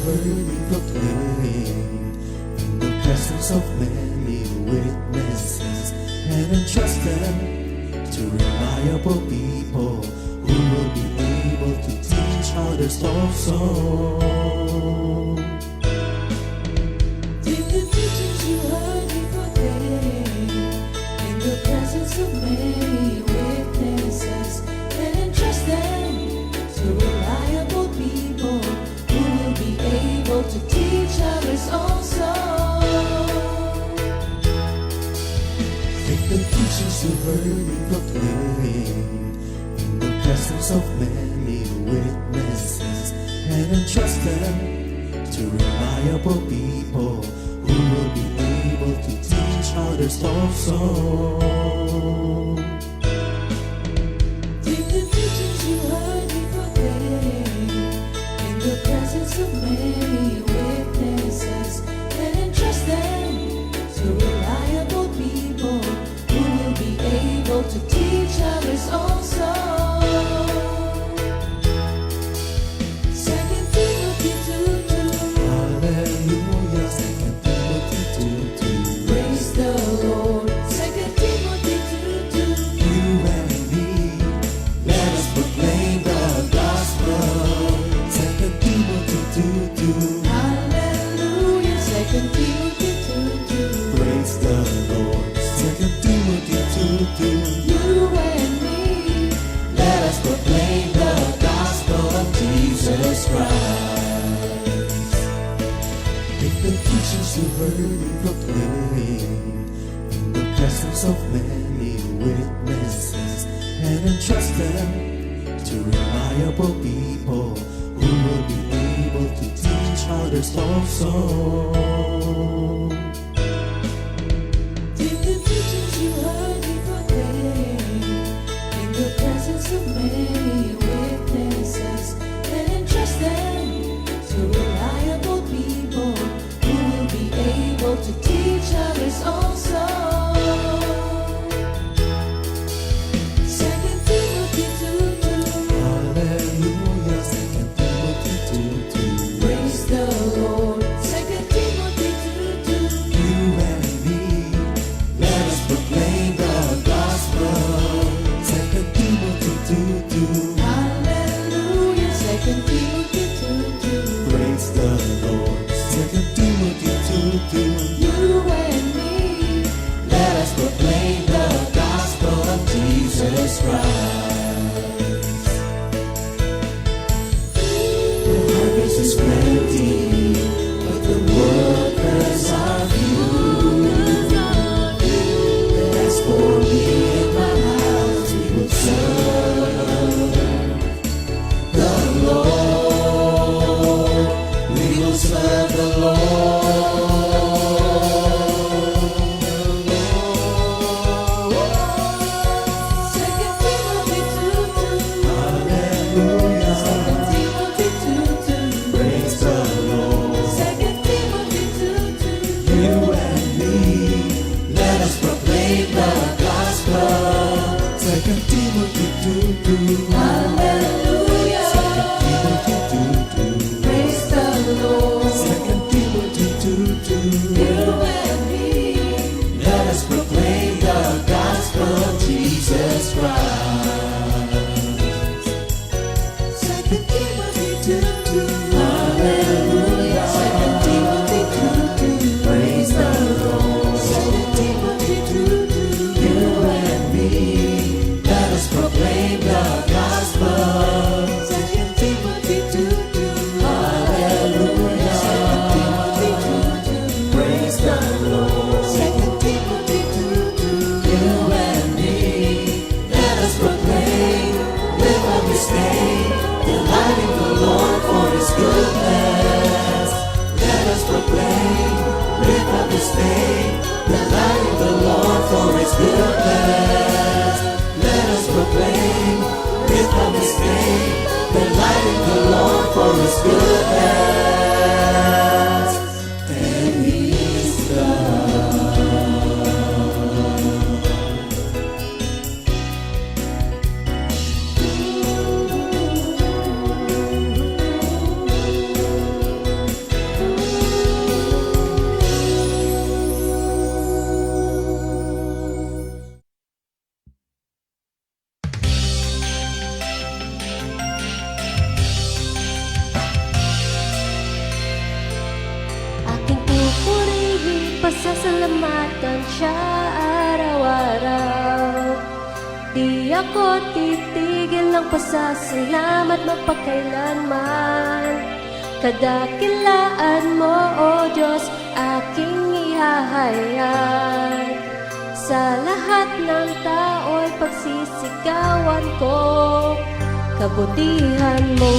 heard me proclaim in the presence of many witnesses, and entrust them to reliable people who will be able to teach others also. Take the teachings you heard me proclaim in the presence of many witnesses, and entrust them to reliable people who will be able to teach others also. Take the teachings you heard me proclaim in the presence of many witnesses, and entrust them to reliable people who will be able to teach others also. Take the teachings you heard me proclaim in the presence of many witnesses, and entrust them to reliable people who will be able to teach others also. Second Timothy 2:2. Hallelujah, 2 Timothy 2:2. Praise the Lord. Second Timothy 2:2. You and me, let us proclaim the gospel. 2 Timothy 2:2. Hallelujah. Second Timothy 2:2. Praise the Lord. 2 Timothy 2:2. You and me, Let us proclaim the gospel of Jesus Christ. Take the teachings you heard me proclaim in the presence of many witnesses, and entrust them to reliable people who will be able to teach others also. take the teachings you heard me proclaim in the presence of many witnesses, and entrust them to reliable people who will be able to teach others also. Second Timothy 2:2. Hallelujah, 2 Timothy 2:2. Praise the Lord. Second Timothy 2:2. You and me, let us proclaim the gospel. 2 Timothy 2:2. Hallelujah. Second Timothy 2:2. Praise the Lord. 2 Timothy 2:2. You and me, Let us proclaim the gospel of Jesus Christ. The harvest is plenty, but the workers are few. As for me and my house, we will serve the Lord. We will serve the Lord. Second Timothy 2:2. Hallelujah. Second Timothy 2:2. Praise the Lord. Second Timothy 2:2. You and me, let us proclaim the gospel. 2 Timothy 2:2. Hallelujah. 2 Timothy 2:2. Praise the Lord. 2 Timothy 2:2. You and me, Let us proclaim the gospel of Jesus Christ. 2 Timothy 2:2. Hallelujah. 2 Timothy 2:2. Praise the Lord. 2 Timothy 2:2. You and me, let us proclaim the gospel. 2 Timothy 2:2. Hallelujah. 2 Timothy 2:2. Praise the Lord. 2 Timothy 2:2. You and me, let us proclaim, live up this day, delighting the Lord for His goodness. Let us proclaim, live up this day, delighting the Lord for His goodness. Let us proclaim, live up this day, delighting the Lord for His goodness. And He's God. ako titigil ng pasasalamat magpakailanman. Kadakilaan mo, O Diyos, aking ihahayag. Sa lahat ng tao'y pagsisigawan ko kabutihan mo.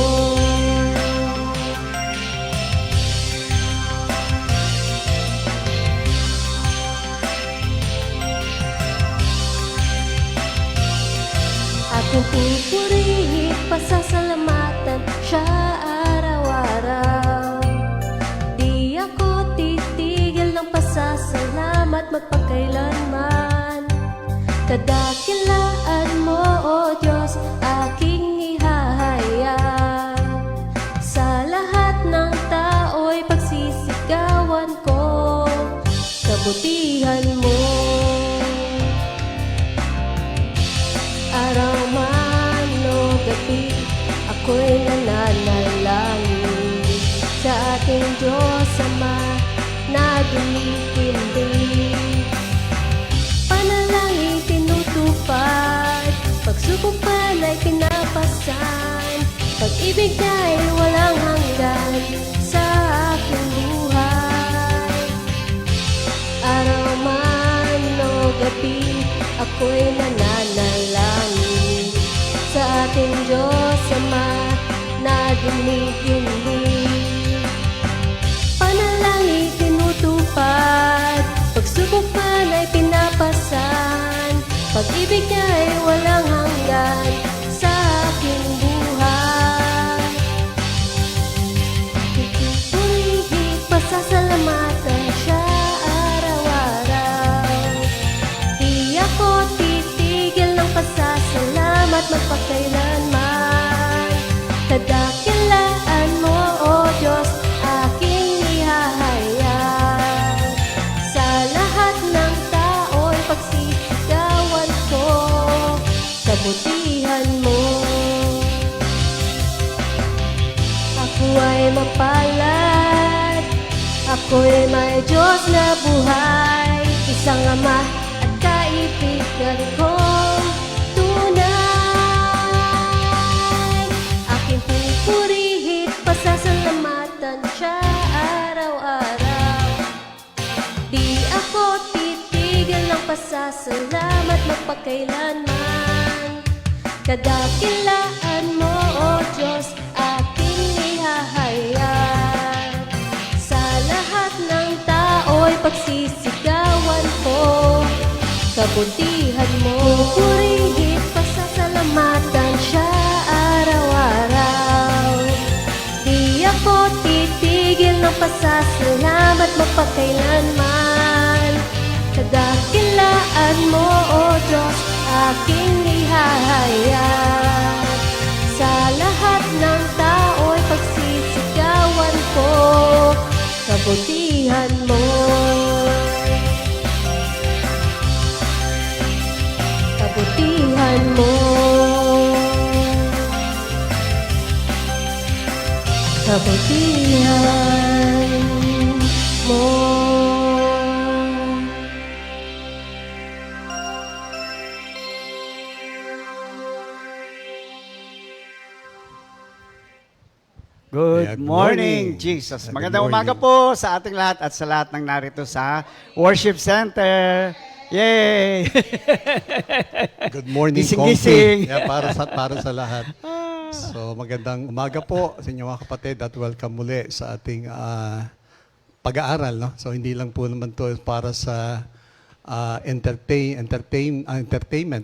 Aking pupurihin, pasasalamatan siya araw-araw. Di ako titigil ng pasasalamat magpakailanman. Kadakilaan mo, O Diyos, aking ihahayag. Sa lahat ng tao'y pagsisigawan ko kabutihan mo. Araw man o gabi, ako'y nananalangin sa ating Diyos Ama na dumitindi. Panalangin tinutupad, pagsubok man ay pinapasan. Pag-ibig niya ay walang hanggan sa aking buhay. Araw man o gabi, ako'y nananalangin sa ating Diyos Ama na dumidinig. Panalangin tinutupad, pagsubok man ay pinapasan. Pag-ibig niya ay walang hanggan sa aking buhay. Pupurihin, pasasalamatan siya araw-araw. Di ako titigil ng pasasalamat magpakailanman. Kadakilaan mo, O Diyos, aking ihahayag. Sa lahat ng tao'y pagsisigawan ko kabutihan mo. Ako ay mapalad, ako'y may Diyos na buhay, isang Ama at kaibigan kong tunay. Aking pupurihin, pasasalamatan siya araw-araw. Di ako titigil ng pasasalamat magpakailanman. Kadakilaan mo, O Diyos, aking ihahayag. Sa lahat ng tao'y pagsisigawan ko kabutihan mo. Pupurihin, pasasalamatan siya araw-araw. Di ako titigil ng pasasalamat magpakailanman. Kadakilaan mo, O Diyos, aking ihahayag. Sa lahat ng tao'y pagsisigawan ko kabutihan mo. Kabutihan mo. Kabutihan mo. Good morning, Jesus. Magandang umaga po sa ating lahat at sa lahat ng narito sa Worship Center. Yay! Good morning, Gising-gising. Comfy. Yeah, para sa lahat. So, magandang umaga po sa inyo mga kapatid at welcome muli sa ating pag-aaral. No? So, hindi lang po naman to para sa entertainment,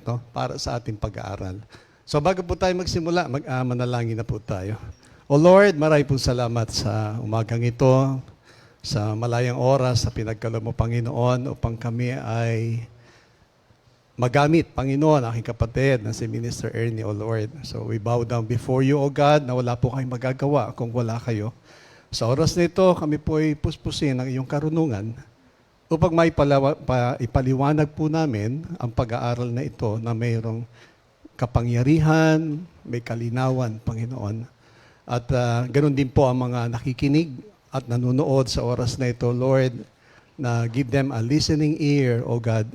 no? Para sa ating pag-aaral. So, bago po tayo magsimula, manalangin na po tayo. O Lord, maraming po salamat sa umagang ito, sa malayang oras, sa pinagkaloob mo, Panginoon, upang kami ay magamit, Panginoon, aking kapatid na si Minister Ernie, O Lord. So we bow down before you, O God, na wala po kayong magagawa kung wala kayo. Sa oras na ito, kami po ay puspusin ang iyong karunungan upang ipaliwanag po namin ang pag-aaral na ito na mayroong kapangyarihan, may kalinawan, Panginoon. At ganoon din po ang mga nakikinig at nanonood sa oras na ito, Lord, na give them a listening ear, O God,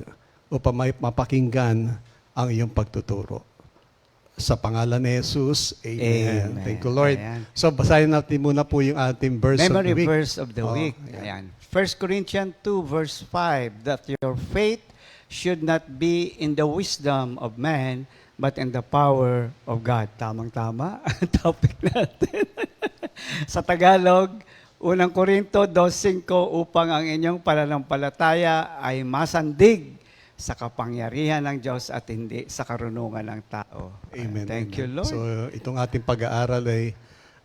upang mapakinggan ang iyong pagtuturo. Sa pangalan ni Jesus, Amen. Amen. Thank you, Lord. Ayan. So, basahin natin muna po yung ating verse Memory of the week. verse of the Oh, week. ayan. Ayan. 1 Corinthians 2 verse 5, that your faith should not be in the wisdom of man, but in the power of God. Tamang-tama ang topic natin. Sa Tagalog, unang Korinto 2:5, upang ang inyong pananampalataya ay masandig sa kapangyarihan ng Diyos at hindi sa karunungan ng tao. Amen. Thank you, amen. Lord. So, itong ating pag-aaral ay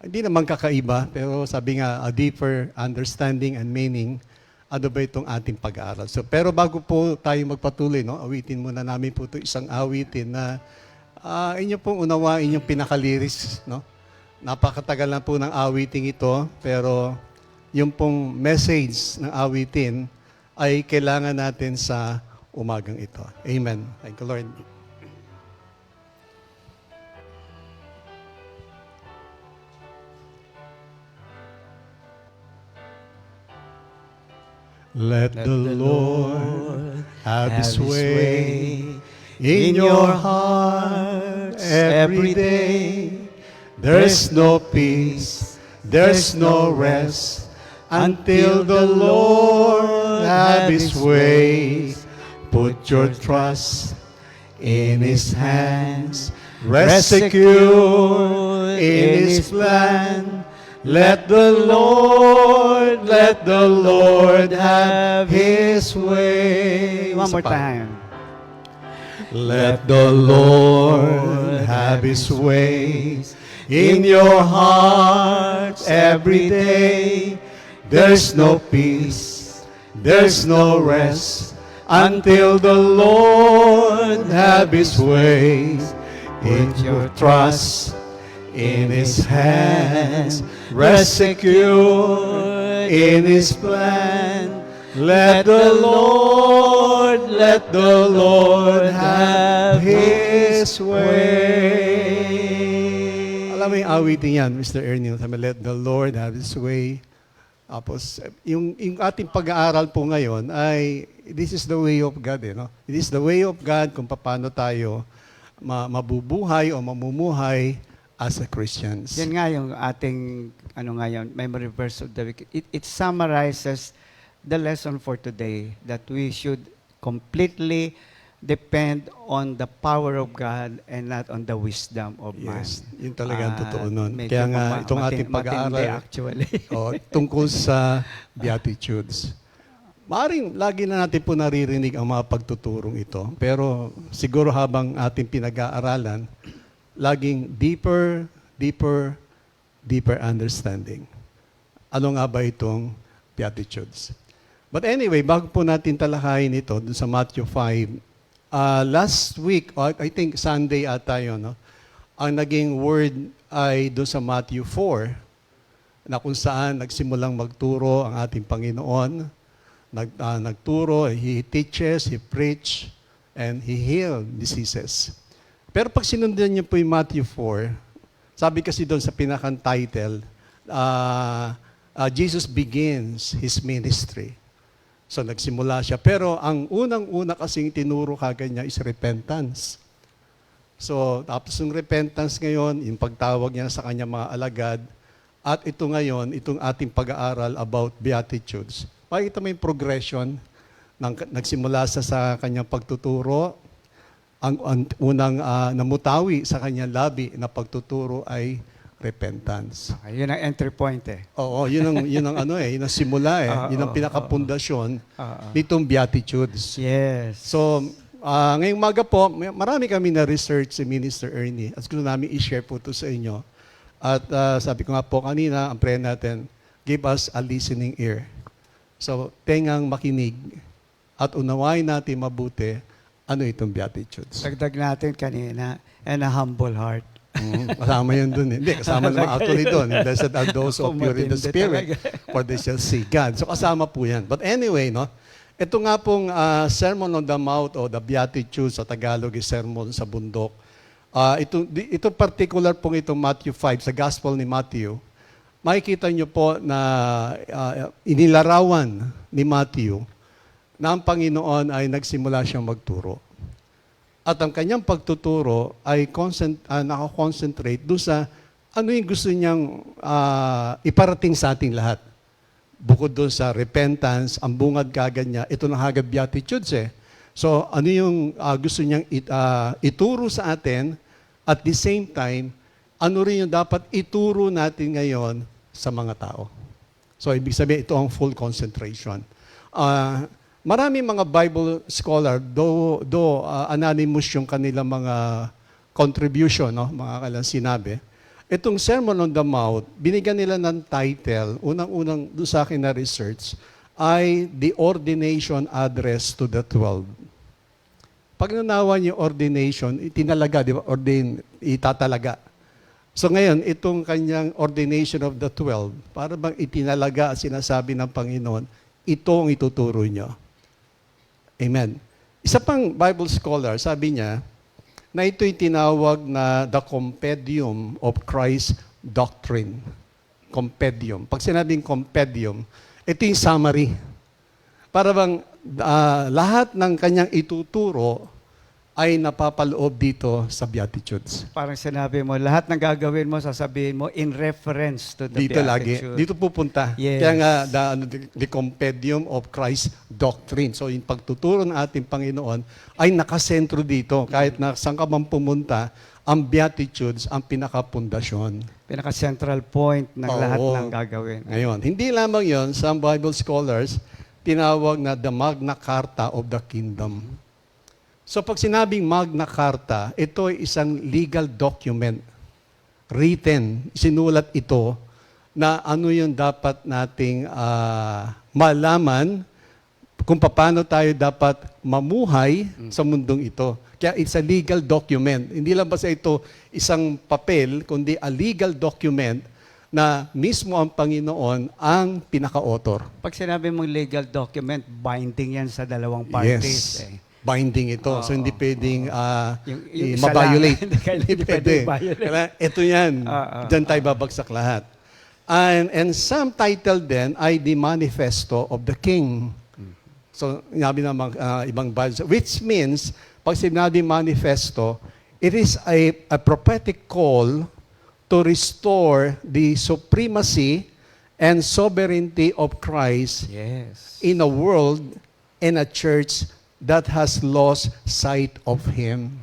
hindi naman kakaiba, pero sabi nga, a deeper understanding and meaning, ano ba itong ating pag-aaral. So, pero bago po tayo magpatuloy, no, awitin muna namin po ito isang awitin na inyo pong unawain yung pinakaliris. No? Napakatagal na po ng awiting ito, pero yung pong message ng awitin ay kailangan natin sa umagang ito. Amen. Thank you, Lord. Let the Lord have His way in your heart every day. There's no peace, there's no rest until the Lord have His way. Put your trust in His hands, rest secure in His plan. Let the Lord have His way. One more Isa pa. time. Let the Lord have His way in your hearts every day. There's no peace, there's no rest until the Lord have His way. Put your trust in His hands, rest secure in His plan. Let the Lord have His way. Alam mo yung awitin yan, Mr. Ernie, sabi, let the Lord have His way. Tapos, yung ating pag-aaral po ngayon ay, this is the way of God, no? It is the way of God kung paano tayo mabubuhay o mamumuhay as a Christians. Yan nga yung ating memory verse of the week. It summarizes the lesson for today that we should completely depend on the power of God and not on the wisdom of man. Yes, yun talaga ang totoo nun. Medyo Kaya nga, itong ating matindi pag-aaral actually. tungkol sa Beatitudes. Maaring lagi na natin po naririnig ang mga pagtuturong ito, pero siguro habang ating pinag-aaralan, laging deeper understanding. Ano nga ba itong Beatitudes? But anyway, bago po natin talakayin ito dun sa Matthew 5, last week, I think Sunday ata yun, no? Ang naging word ay dun sa Matthew 4, na kung saan nagsimulang magturo ang ating Panginoon. Nagturo, He teaches, He preach, and He healed diseases. Pero pag sinundan niyo po yung Matthew 4, sabi kasi doon sa pinakang title, Jesus begins His ministry. So nagsimula siya. Pero ang unang-una kasing tinuro kagad niya is repentance. So tapos yung repentance ngayon, yung pagtawag niya sa kanyang mga alagad, at ito ngayon, itong ating pag-aaral about Beatitudes. Pakita mo yung progression ng nagsimula sa kanyang pagtuturo. Ang unang namutawi sa kanyang labi na pagtuturo ay repentance. Yun ang entry point eh. Oo, yun ang simula eh. Yun ang pinakapundasyon nitong Beatitudes. Yes. So, ngayong maga po, marami kami na research si Minister Ernie at gusto namin i-share po ito sa inyo. At sabi ko nga po kanina, ang prayer natin, give us a listening ear. So, tengang makinig at unawain natin mabuti ano itong Beatitudes. Dagdag natin kanina, and a humble heart. Kasama yun dun eh. Hindi, kasama naman actually dun. Blessed are those who pure in the Matindi spirit, talaga. for they shall see God. So kasama po yan. But anyway, no, ito nga pong Sermon on the Mount o the Beatitudes sa Tagalog is Sermon sa Bundok. Ito particular pong itong Matthew 5, sa Gospel ni Matthew, makikita nyo po na inilarawan ni Matthew na ang Panginoon ay nagsimula siyang magturo. At ang kanyang pagtuturo ay nakakonsentrate doon sa ano yung gusto niyang iparating sa ating lahat. Bukod doon sa repentance, ang bungad kagad niya, ito na hagad Beatitudes eh. So ano yung gusto niyang ituro sa atin, at the same time, ano rin yung dapat ituro natin ngayon sa mga tao. So ibig sabihin, ito ang full concentration. Marami mga Bible scholar, though anonymous yung kanilang mga contribution, no, mga kailang sinabi, itong Sermon on the Mount, binigyan nila ng title, unang-unang doon sa akin na research, ay The Ordination Address to the 12. Pag nanawan yung ordination, itinalaga, di ba? Itatalaga. So ngayon, itong kanyang ordination of the 12, para bang itinalaga, sinasabi ng Panginoon, ito ang ituturo nyo. Amen. Isa pang Bible scholar, sabi niya, na ito'y tinawag na the compendium of Christ's doctrine. Compendium. Pag sinabing compendium, ito yung summary. Para bang lahat ng kanyang ituturo ay napapaloob dito sa Beatitudes. Parang sinabi mo, lahat ng gagawin mo, sasabihin mo in reference to the Dito lagi. Beatitude. Dito pupunta. Yes. Kaya nga, the compendium of Christ's doctrine. So, yung pagtuturo ng ating Panginoon ay nakasentro dito. Kahit na saan ka man pumunta, ang Beatitudes ang pinakapundasyon. Pinaka-central point ng Oo. lahat ng gagawin. Ngayon, hindi lamang yon, some Bible scholars tinawag na the Magna Carta of the Kingdom. So pag sinabing Magna Carta, ito ay isang legal document. Written, sinulat ito na ano yung dapat nating malaman kung paano tayo dapat mamuhay sa mundong ito. Kaya it's a legal document. Hindi lang basta ito isang papel, kundi a legal document na mismo ang Panginoon ang pinaka-author. Pag sinabi mong legal document, binding yan sa dalawang parties. Yes. Binding ito. So hindi pwedeng Yung isa ma-violate. lang. Hindi Hindi pwede pwede. i-violate. Kaya ito yan. Diyan tayo babagsak lahat. And some title then ay the Manifesto of the King. So, nabi ng ibang Bible, which means, pag sinabi manifesto, it is a prophetic call to restore the supremacy and sovereignty of Christ Yes. in a world and a church that has lost sight of Him.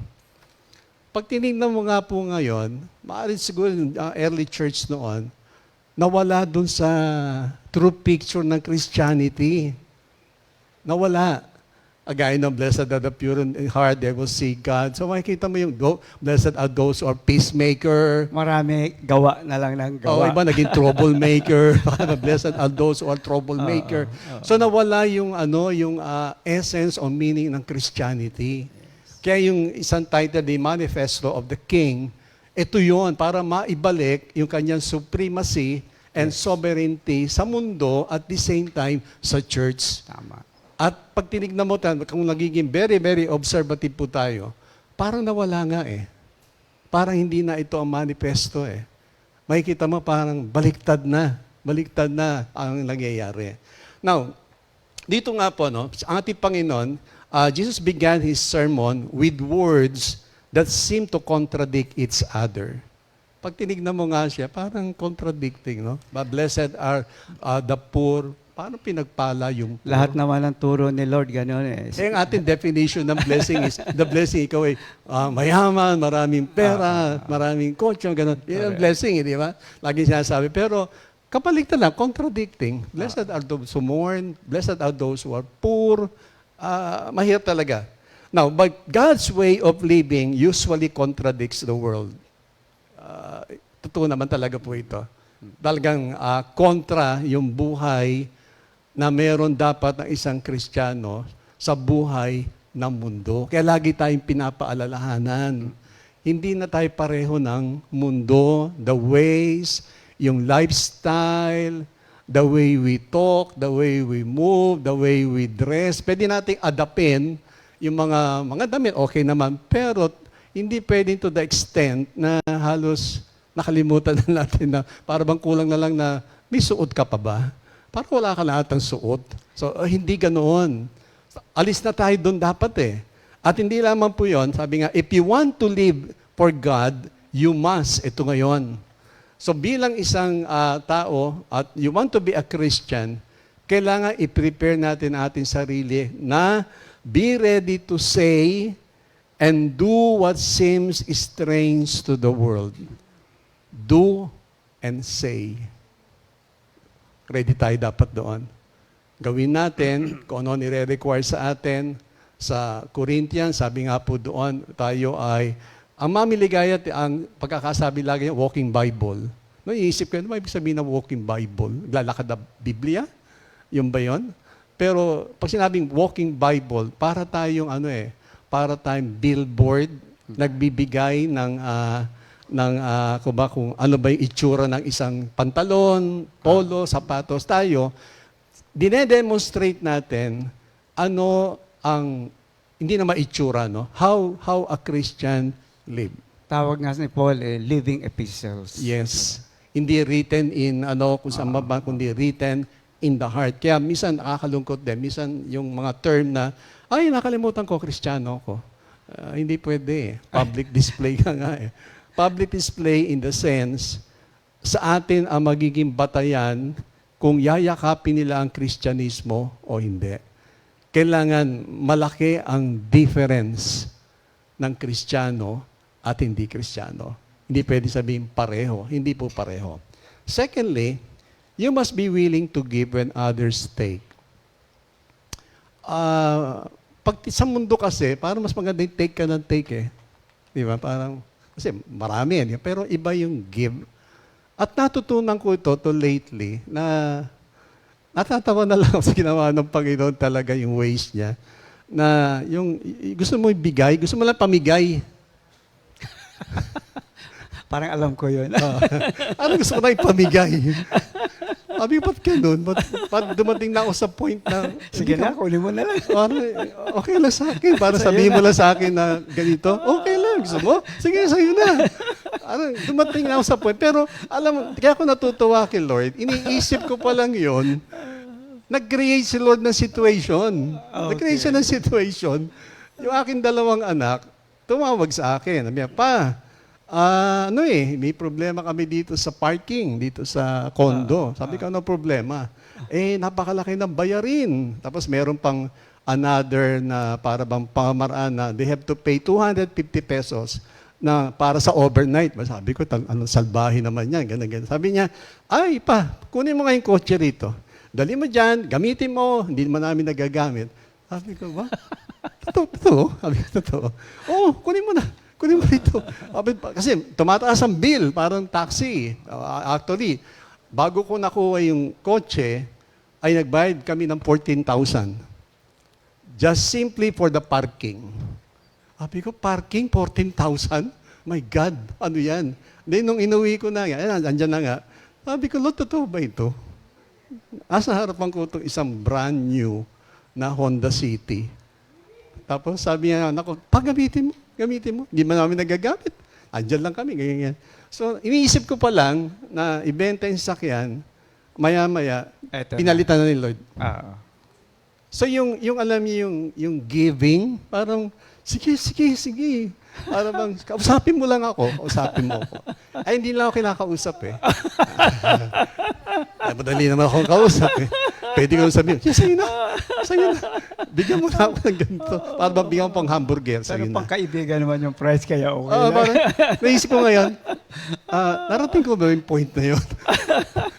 Pag tinignan mo nga po ngayon, maaari siguro early church noon, nawala dun sa true picture ng Christianity. Nawala. Agaya ng blessed are the pure in heart, they will see God. So makikita mo yung blessed are those who are peacemaker. Marami gawa na lang ng O gawa. iba naging troublemaker. Blessed are those who are troublemaker. So nawala yung yung essence or meaning ng Christianity. Kaya yung isang title, The Manifesto of the King, ito yon para maibalik yung kanyang supremacy and sovereignty sa mundo at the same time sa church. Tama. At pag tinignan mo, kung nagiging very, very observative po tayo, parang nawala nga eh. Parang hindi na ito ang manifesto eh. Makikita mo parang baliktad na ang nangyayari. Now, dito nga po, no, ang ating Panginoon, Jesus began His sermon with words that seem to contradict each other. Pag tinignan mo nga siya, parang contradicting, no? But blessed are the poor. Paano pinagpala yung poor? Lahat naman ng turo ni Lord, gano'n eh. Kaya ang ating definition ng blessing is, the blessing, ikaw ay mayaman, maraming pera, maraming kotse, gano'n. Yan ang blessing, di ba? Lagi sinasabi. Pero, kapaligtan lang, contradicting. Blessed are those who mourn, blessed are those who are poor. Mahirap talaga. Now, but God's way of living usually contradicts the world. Totoo naman talaga po ito. Talagang kontra yung buhay na meron dapat ng isang Kristiyano sa buhay ng mundo. Kaya lagi tayong pinapaalalahanan. Hindi na tayo pareho ng mundo, the ways, yung lifestyle, the way we talk, the way we move, the way we dress. Pwede nating adapin yung mga damit, okay naman. Pero hindi pwede to the extent na halos nakalimutan na natin na para bang kulang na lang na may suot ka pa ba? Parang wala ka lahat ng suot. So, hindi ganoon. Alis na tayo doon dapat eh. At hindi lamang po yon, sabi nga, if you want to live for God, you must. Ito ngayon. So bilang isang tao at you want to be a Christian, kailangan i-prepare natin ating sarili na be ready to say and do what seems strange to the world. Do and say. Ready tayo dapat doon. Gawin natin kung ano nire-require sa atin. Sa Corinthians, sabi nga po doon, tayo ay, ang mamiligaya, ang pagkakasabi lagi, walking Bible. No, iisip ko, ano ba ibig sabihin ng walking Bible? Lalakad na Biblia? Yung ba yun? Pero pag sinabing walking Bible, para tayong para tayong billboard, nagbibigay ng kung ano ba yung itsura ng isang pantalon, polo, sapatos, tayo, dinedemonstrate natin ano ang hindi na maitsura, no? How a Christian live. Tawag nga ni Paul, living epistles. Yes. Hindi written in kung saan ba, kundi written in the heart. Kaya minsan nakakalungkot din. Minsan yung mga term na, ay, nakalimutan ko, Kristiyano ko. Hindi pwede. Public display ka nga eh. Public display in the sense, sa atin ang magiging batayan kung yayakapin nila ang Kristyanismo o hindi. Kailangan malaki ang difference ng Kristiyano at hindi Kristiyano. Hindi pwede sabihin pareho. Hindi po pareho. Secondly, you must be willing to give when others take. Pag sa mundo kasi, parang mas maganda yung take ka ng take eh. Di ba? Parang, kasi marami yan. Pero iba yung give. At natutunan ko ito lately na natatawa na lang sa ginawa ng Panginoon talaga yung ways niya. Na yung gusto mo ibigay, gusto mo lang pamigay. Parang alam ko yun. Ano gusto ko na ipamigay? Sabi ko, ba't ganun? Ba't dumating na ako sa point na, Sige na, kunin mo na lang. parang, okay lang sa akin. Para sabihin mo lang sa akin na ganito, okay lang. Gusto mo? Sige, sa'yo na. Dumating na ako sa point. Pero, alam mo, kaya ako natutuwa kay Lord, iniisip ko pa lang yun, nag-create si Lord ng situation. Okay. Nag-create siya ng situation. Yung aking dalawang anak, tumawag sa akin. Sabi niya, Pa, may problema kami dito sa parking, dito sa condo. Sabi ko, ano problema? Napakalaki ng bayarin. Tapos meron pang another na para bang pamaraan na they have to pay 250 pesos na para sa overnight. Sabi ko, salbahe naman yan, ganun. Sabi niya, ay Pa, kunin mo nga yung kotse rito. Dali mo dyan, gamitin mo, hindi naman namin nagagamit. Sabi ko, ba? Totoo? Sabi ko, totoo. Oo, kunin mo na. Kunin mo rito. Kasi tumataas ang bill, parang taxi. Actually, bago ko nakuha yung kotse, ay nagbayad kami ng 14,000. Just simply for the parking. Sabi ko, parking? 14,000? My God, ano yan? Then, nung inuwi ko na yan, andyan na nga, sabi ko, Lord, totoo ba ito? Asa harapan ko itong isang brand new na Honda City. Tapos sabi niya, naku, gamitin mo. Hindi man namin nagagamit. Andyan lang kami, ganyan. So, iniisip ko pa lang na ibenta yung sasakyan, maya-maya, pinalitan na ni Lord. So, yung alam niyo, yung giving, parang, sige. Para bang, kausapin mo lang ako. Kausapin mo ako. Ay, hindi lang ako kinakausap eh. Madali naman akong kausap eh. Pwede ko sabihin, sa'yo na. Bigyan mo na ako ng ganito. Para bang bigyan mo pang hamburger, sa'yo Pero na. pang kaibigan naman yung price, kaya okay lang. Parang, naisip ko ngayon, narating ko ba yung point na yun?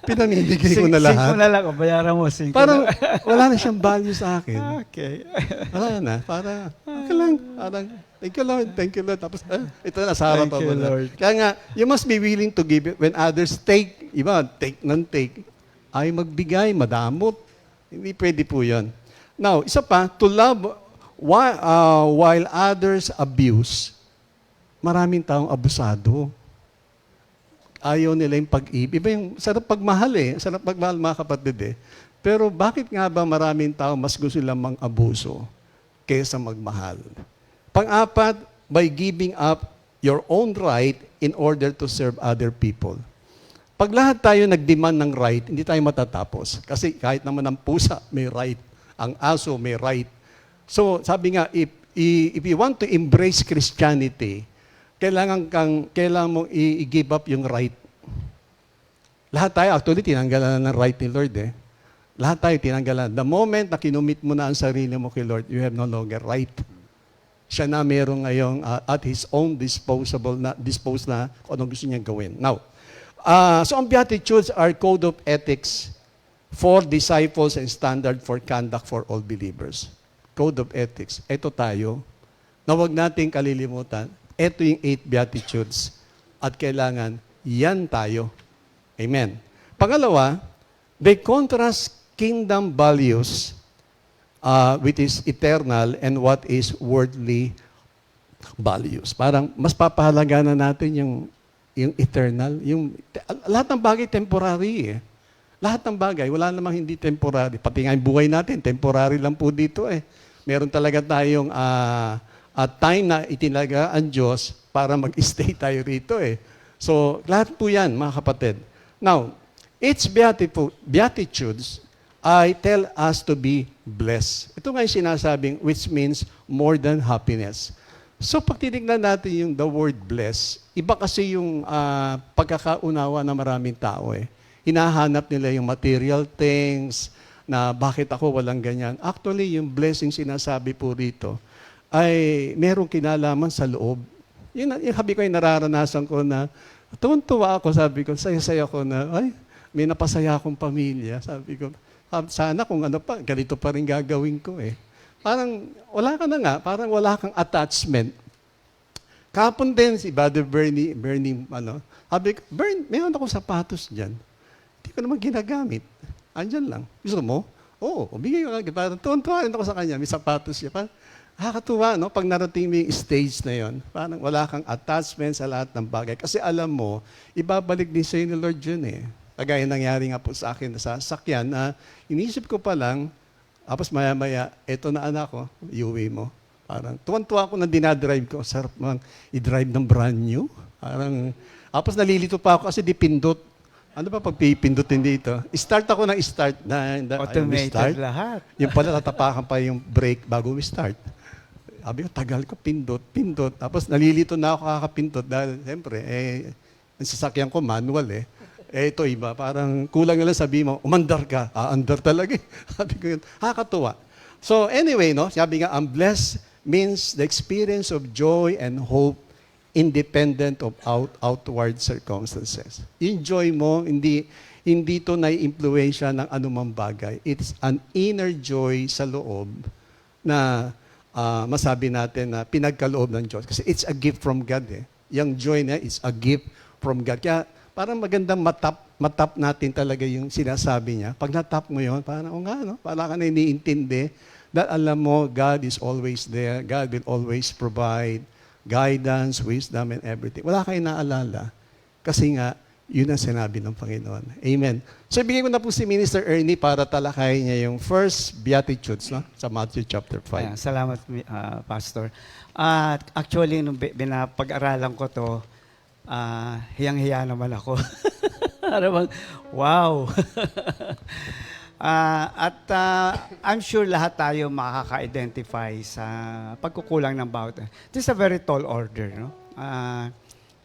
Pinamimigay ko na lahat. Sing mo na lang, bayaran mo. Parang, wala na siyang value sa akin. Okay. Wala na. Para, okay lang. Parang, thank you Lord. Tapos, ito na, sa harap Thank you, mo na. Lord. Kaya nga, you must be willing to give it when others take, iba, take ng take, ay magbigay, madamot. Hindi pwede po yun. Now, isa pa, to love while others abuse. Maraming taong abusado. Ayaw nila yung pag-ibig. Iba yung sarap pagmahal eh. Sarap pagmahal mga kapatid eh. Pero bakit nga ba maraming tao mas gusto silang mang-abuso kaysa magmahal? Pang-apat, by giving up your own right in order to serve other people. Pag lahat tayo nag-demand ng right, hindi tayo matatapos. Kasi kahit naman ang pusa may right, ang aso may right. So sabi nga, if you want to embrace Christianity, kailangan mong i-give up yung right. Lahat tayo, actually, tinanggalan na ng right ni Lord eh. Lahat tayo tinanggalan. The moment na kinumit mo na ang sarili mo kay Lord, you have no longer right. Siya na meron ngayong at His own disposed na kung anong gusto niyang gawin. Now, so ang Beatitudes are code of ethics for disciples and standard for conduct for all believers. Code of ethics. Ito tayo, na huwag nating kalilimutan. Ito yung 8 Beatitudes. At kailangan, yan tayo. Amen. Pangalawa, they contrast kingdom values which is eternal and what is worldly values. Parang mas papahalaga na natin yung eternal. Lahat ng bagay temporary eh. Lahat ng bagay, wala namang hindi temporary. Pati nga yung buhay natin, temporary lang po dito eh. Meron talaga tayong time na itinaga ang Diyos para mag-stay tayo rito eh. So, lahat po yan, mga kapatid. Now, its Beatitudes, I tell us to be blessed. Ito nga yung sinasabing, which means more than happiness. So, pag tinignan natin yung the word bless, iba kasi yung pagkakaunawa ng maraming tao eh. Hinahanap nila yung material things, na bakit ako walang ganyan. Actually, yung blessing sinasabi po rito, ay merong kinalaman sa loob. Yung habi ko yung nararanasan ko na, tuwan-tuwa ako, sabi ko, saya-saya ko na, ay, may napasaya akong pamilya. Sabi ko, sana kung ano pa, ganito pa rin gagawin ko eh. Parang, wala ka na nga, parang wala kang attachment. Kapon din si Brother Bernie, sabi ko, meron akong sapatos dyan. Hindi ko naman ginagamit. Andyan lang. Gusto mo? Oo, bigay ko agad. Parang tuwan-tuwa rin ako sa kanya. May sapatos siya. Parang, nakakatuwa, no? Pag narating mo yung stage na yon, parang wala kang attachment sa lahat ng bagay. Kasi alam mo, ibabalik din sa'yo ni Lord yun eh. Kagaya nangyari nga po sa akin sa sasakyan na inisip ko pa lang, tapos maya-maya, eto na anak ko, iuwi mo. Parang tuwan-tuwa ako na dinadrive ko. Sarap mang i-drive ng brand new. Parang, tapos nalilito pa ako kasi dipindot. Ano ba pag pipindutin dito? Start ako ng start. Automated start. lahat. Yung pala, tatapakan pa yung brake bago we start. Sabi ko, tagal ko, pindot. Tapos nalilito na ako kakapindot dahil, siyempre, ang sasakyan ko manual eh. Ito iba, parang kulang na lang sabi mo, umandar ka. Andar talaga eh. Sabi ko yun, kakatuwa. So anyway, no, sabi nga, ang blessed means the experience of joy and hope independent of outward circumstances. Yung joy mo, hindi ito na-impluensya ng anumang bagay. It's an inner joy sa loob na masabi natin na pinagkaloob ng Diyos. Kasi it's a gift from God eh. Yung joy na is a gift from God. Kaya parang magandang matap natin talaga yung sinasabi niya. Pag natap mo yun, parang, no? Parang ka na iniintindi. Dahil alam mo, God is always there. God will always provide guidance, wisdom, and everything. Wala kayo naalala. Kasi nga, yun ang sinabi ng Panginoon. Amen. So, ibigay ko na po si Minister Ernie para talakayin niya yung first Beatitudes no? Sa Matthew chapter 5. Ayan, salamat, Pastor. Actually, nung pag-aralan ko to, hiyang-hiya naman ako. Parang, wow! I'm sure lahat tayo makaka-identify sa pagkukulang ng bawat. This is a very tall order, no?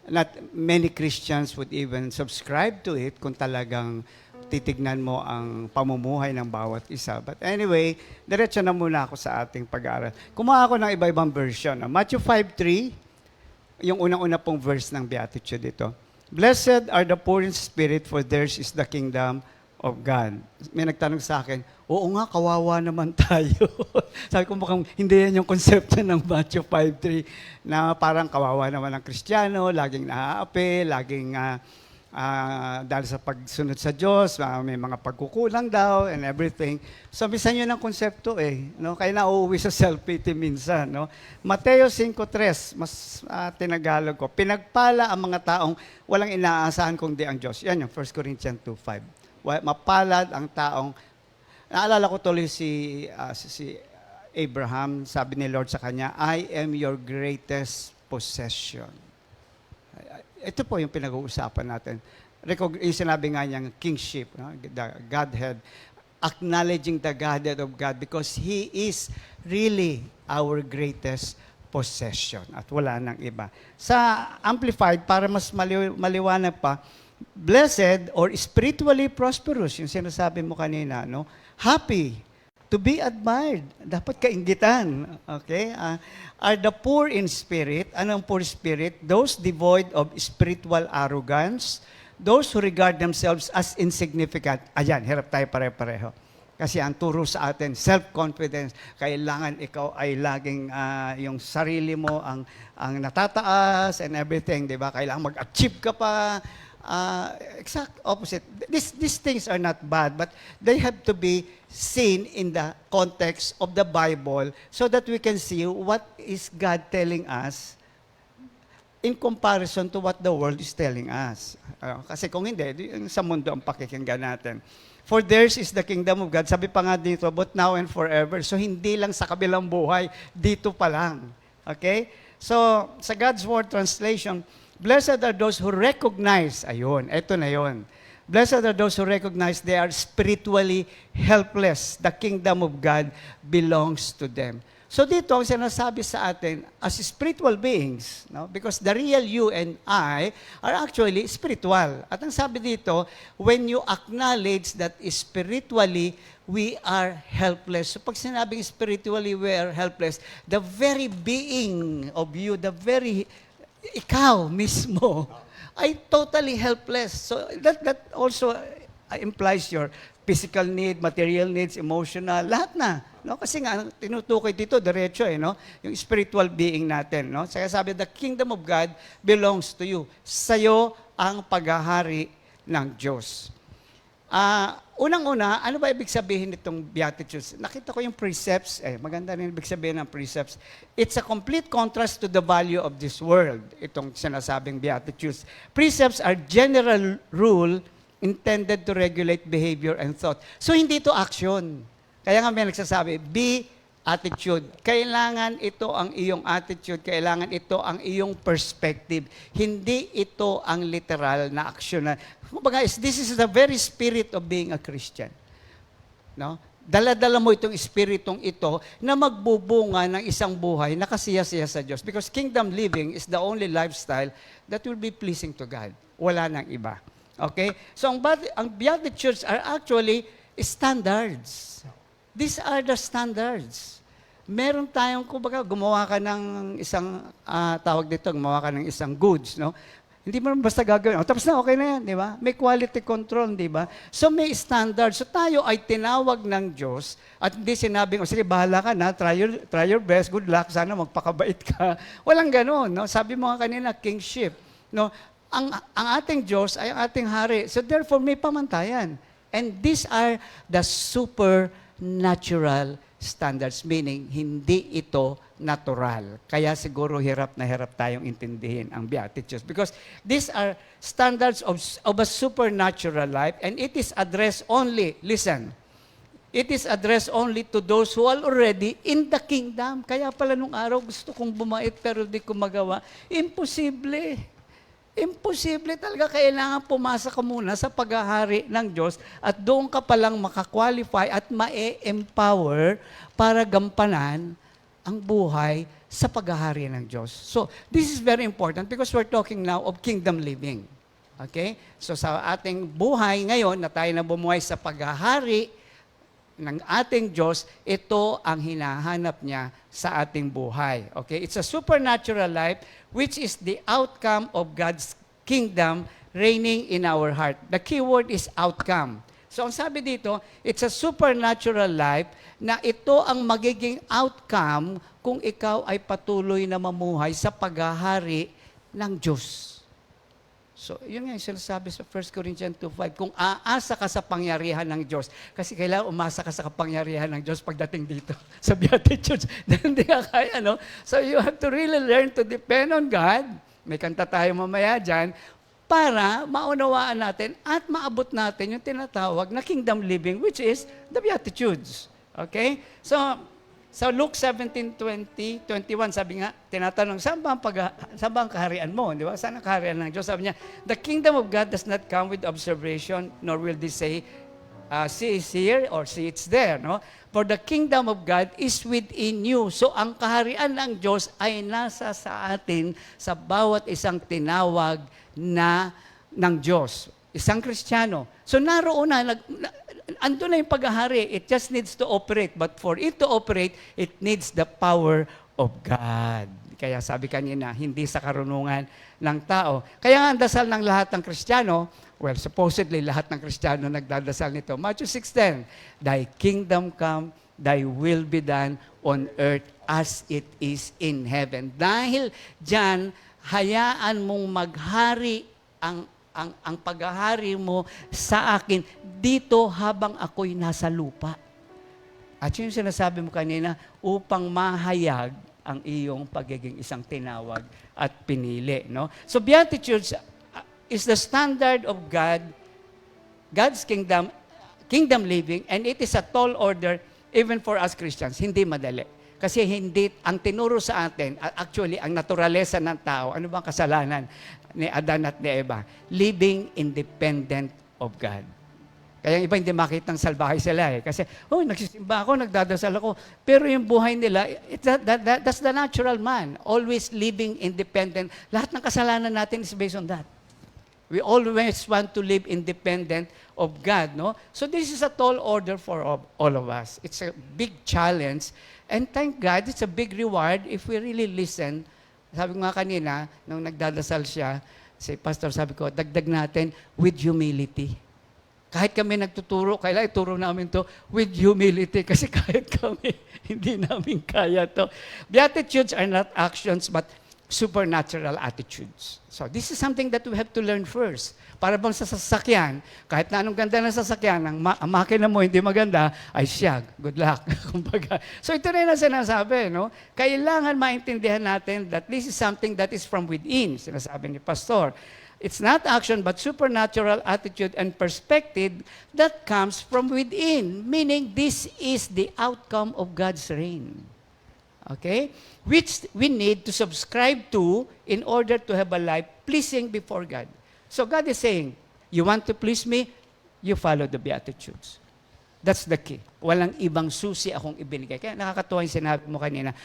Not many Christians would even subscribe to it kung talagang titignan mo ang pamumuhay ng bawat isa. But anyway, diretso na muna ako sa ating pag-aaral. Kumuha ako ng iba-ibang version. Matthew 5:3, yung unang-una pong verse ng Beatitude ito. Blessed are the poor in spirit, for theirs is the kingdom of God. May nagtanong sa akin, oo nga, kawawa naman tayo. Sabi ko, mukhang hindi yan yung konsepto ng Matthew 5:3 na parang kawawa naman ang Kristiyano, laging naaapi, laging dahil sa pagsunod sa Diyos, may mga pagkukulang daw and everything. So, minsan yun ang konsepto eh. No? Kaya nauuwi sa self-pity minsan. No? Mateo 5:3, mas tinagalog ko, pinagpala ang mga taong walang inaasahan kundi ang Diyos. Yan yung 1 Corinthians 2:5. Mapalad ang taong, naalala ko tuloy si Abraham, sabi ni Lord sa kanya, I am your greatest possession. Ito po yung pinag-uusapan natin. Yung sinabi nga niyang kingship, no? The Godhead. acknowledging the Godhead of God because He is really our greatest possession at wala nang iba. Sa Amplified, para mas maliwanag pa, blessed or spiritually prosperous, yung sinasabi mo kanina, no? Happy, to be admired, dapat kainggitan, okay? Are the poor in spirit. Anong poor spirit? Those devoid of spiritual arrogance, those who regard themselves as insignificant. Ayan, hirap tayo pare-pareho. Kasi ang turo sa atin, self-confidence, kailangan ikaw ay laging yung sarili mo ang natataas and everything, di ba? Kailangan mag-achieve ka pa. Exact opposite. These things are not bad, but they have to be seen in the context of the Bible so that we can see what is God telling us in comparison to what the world is telling us. Kasi kung hindi, sa mundo ang pakikinggan natin. For theirs is the kingdom of God. Sabi pa nga dito, but now and forever. So hindi lang sa kabilang buhay, dito pa lang. Okay? So, sa God's Word translation, blessed are those who recognize, ayun, eto na yun. Blessed are those who recognize they are spiritually helpless. The kingdom of God belongs to them. So dito, ang sinasabi sa atin, as spiritual beings, no? Because the real you and I are actually spiritual. At ang sabi dito, when you acknowledge that spiritually, we are helpless. So pag sinabing spiritually we are helpless, the very being of you, the very ikaw mismo, ay totally helpless. So that also implies your physical need, material needs, emotional, lahat na. No? Kasi nga, tinutukoy dito, diretso no? Yung spiritual being natin. No? Kaya sabi, the kingdom of God belongs to you. Sa'yo ang paghahari ng Diyos. Unang-una, ano ba ibig sabihin nitong Beatitudes? Nakita ko yung precepts. Maganda rin ibig sabihin ng precepts. It's a complete contrast to the value of this world, itong sinasabing Beatitudes. Precepts are general rule intended to regulate behavior and thought. So, hindi ito action. Kaya nga may nagsasabi, be attitude. Kailangan ito ang iyong attitude, kailangan ito ang iyong perspective. Hindi ito ang literal na aksyon. Kumbaga, this is the very spirit of being a Christian. No? Dala-dala mo itong espiritong ito na magbubunga ng isang buhay na kasiya-siya sa Diyos. Because kingdom living is the only lifestyle that will be pleasing to God. Wala nang iba. Okay? So, ang Beatitudes are actually standards. These are the standards. Meron tayong, kumbaga, gumawa ka ng isang, tawag dito, gumawa ka ng isang goods, no? Hindi mo basta gagawin. Tapos na, okay na yan, di ba? May quality control, di ba? So may standards. So tayo ay tinawag ng Diyos at hindi sinabing, sige, bahala ka na, try your best, good luck, sana magpakabait ka. Walang ganun, no? Sabi mo nga kanina, kingship. No? Ang ating Diyos ay ang ating hari. So therefore, may pamantayan. And these are the supernatural standards, meaning hindi ito natural. Kaya siguro hirap na hirap tayong intindihin ang Beatitudes. Because these are standards of a supernatural life and it is addressed only, listen, it is addressed only to those who are already in the kingdom. Kaya pala nung araw gusto kong bumait pero di ko magawa. Imposible. Imposible talaga. Kailangan pumasa ka muna sa paghahari ng Diyos at doon ka palang makakwalify at ma-empower para gampanan ang buhay sa paghahari ng Diyos. So, this is very important because we're talking now of kingdom living. Okay? So, sa ating buhay ngayon na tayo na bumuhay sa paghahari ng ating Diyos, ito ang hinahanap niya sa ating buhay. Okay? It's a supernatural life which is the outcome of God's kingdom reigning in our heart. The key word is outcome. So ang sabi dito, it's a supernatural life na ito ang magiging outcome kung ikaw ay patuloy na mamuhay sa paghahari ng Diyos. So, yun nga yung sinasabi sa 1 Corinthians 2:5, kung aasa ka sa pangyarihan ng Diyos, kasi kailangan umasa ka sa kapangyarihan ng Diyos pagdating dito sa Beatitudes, na hindi ka kaya, no? So, you have to really learn to depend on God. May kanta tayo mamaya dyan, para maunawaan natin at maabot natin yung tinatawag na kingdom living, which is the Beatitudes. Okay? So, sa Luke 17:20, 21, sabi nga, tinatanong, saan ba ang kaharian mo? Di ba? Saan ang kaharian ng Diyos? Sabi niya, the kingdom of God does not come with observation, nor will they say, see is here or see it's there, no? For the kingdom of God is within you. So ang kaharian ng Diyos ay nasa sa atin sa bawat isang tinawag ng Diyos. Isang Kristiyano. So naroon na, ando na yung paghahari. It just needs to operate. But for it to operate, it needs the power of God. Kaya sabi kanina, hindi sa karunungan ng tao. Kaya nga ang dasal ng lahat ng Kristiyano, well, supposedly lahat ng Kristiyano nagdadasal nito. Matthew 6:10, Thy kingdom come, Thy will be done on earth as it is in heaven. Dahil dyan, hayaan mong maghari ang paghahari mo sa akin dito habang ako'y nasa lupa. At yun yung sinasabi mo kanina, upang mahayag ang iyong pagiging isang tinawag at pinili. No? So Beatitudes is the standard of God, God's kingdom living, and it is a tall order even for us Christians. Hindi madali. Kasi hindi, ang tinuro sa atin, actually, ang naturalesa ng tao, ano bang kasalanan ni Adan at ni Eva? Living independent of God. Kaya yung iba hindi makitang salbahay sila eh. Kasi, nagsisimba ako, nagdadasal ako. Pero yung buhay nila, that's the natural man. Always living independent. Lahat ng kasalanan natin is based on that. We always want to live independent of God, no? So this is a tall order for all of us. It's a big challenge. And thank God, it's a big reward if we really listen. Sabi ko nga kanina, nung nagdadasal siya, si pastor sabi ko, dagdag natin with humility. Kahit kami nagtuturo, kailangan ituro namin to with humility kasi kahit kami, hindi namin kaya to. Beatitudes are not actions but supernatural attitudes. So this is something that we have to learn first. Para bang sa sasakyan, kahit na anong ganda ng sasakyan, ang makina mo hindi maganda, ay siya, good luck. Kumbaga. So ito rin ang sinasabi, no? Kailangan maintindihan natin that this is something that is from within, sinasabi ni Pastor. It's not action but supernatural attitude and perspective that comes from within, meaning this is the outcome of God's reign. Okay? Which we need to subscribe to in order to have a life pleasing before God. So God is saying, you want to please me, you follow the Beatitudes. That's the key. Walang ibang susi akong ibinigay. Kaya nakakatuwa yung sinabi mo kanina.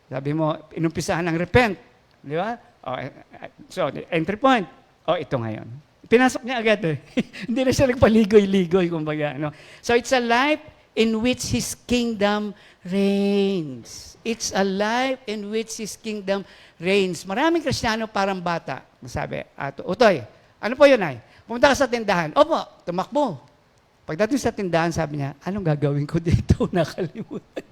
Sabi mo, inumpisahan ng repent. Di ba? So, entry point. Ito ngayon. Pinasok niya agad eh. Hindi na siya nagpaligoy-ligoy, kumbaga. No? So, it's a life in which His kingdom reigns. It's a life in which His kingdom reigns. Maraming Kristiyano parang bata. Masabi, Utoy, ano po yun ay? Pumunta ka sa tindahan. Opo, tumakbo. Pagdating sa tindahan, sabi niya, anong gagawin ko dito? Nakalimutan.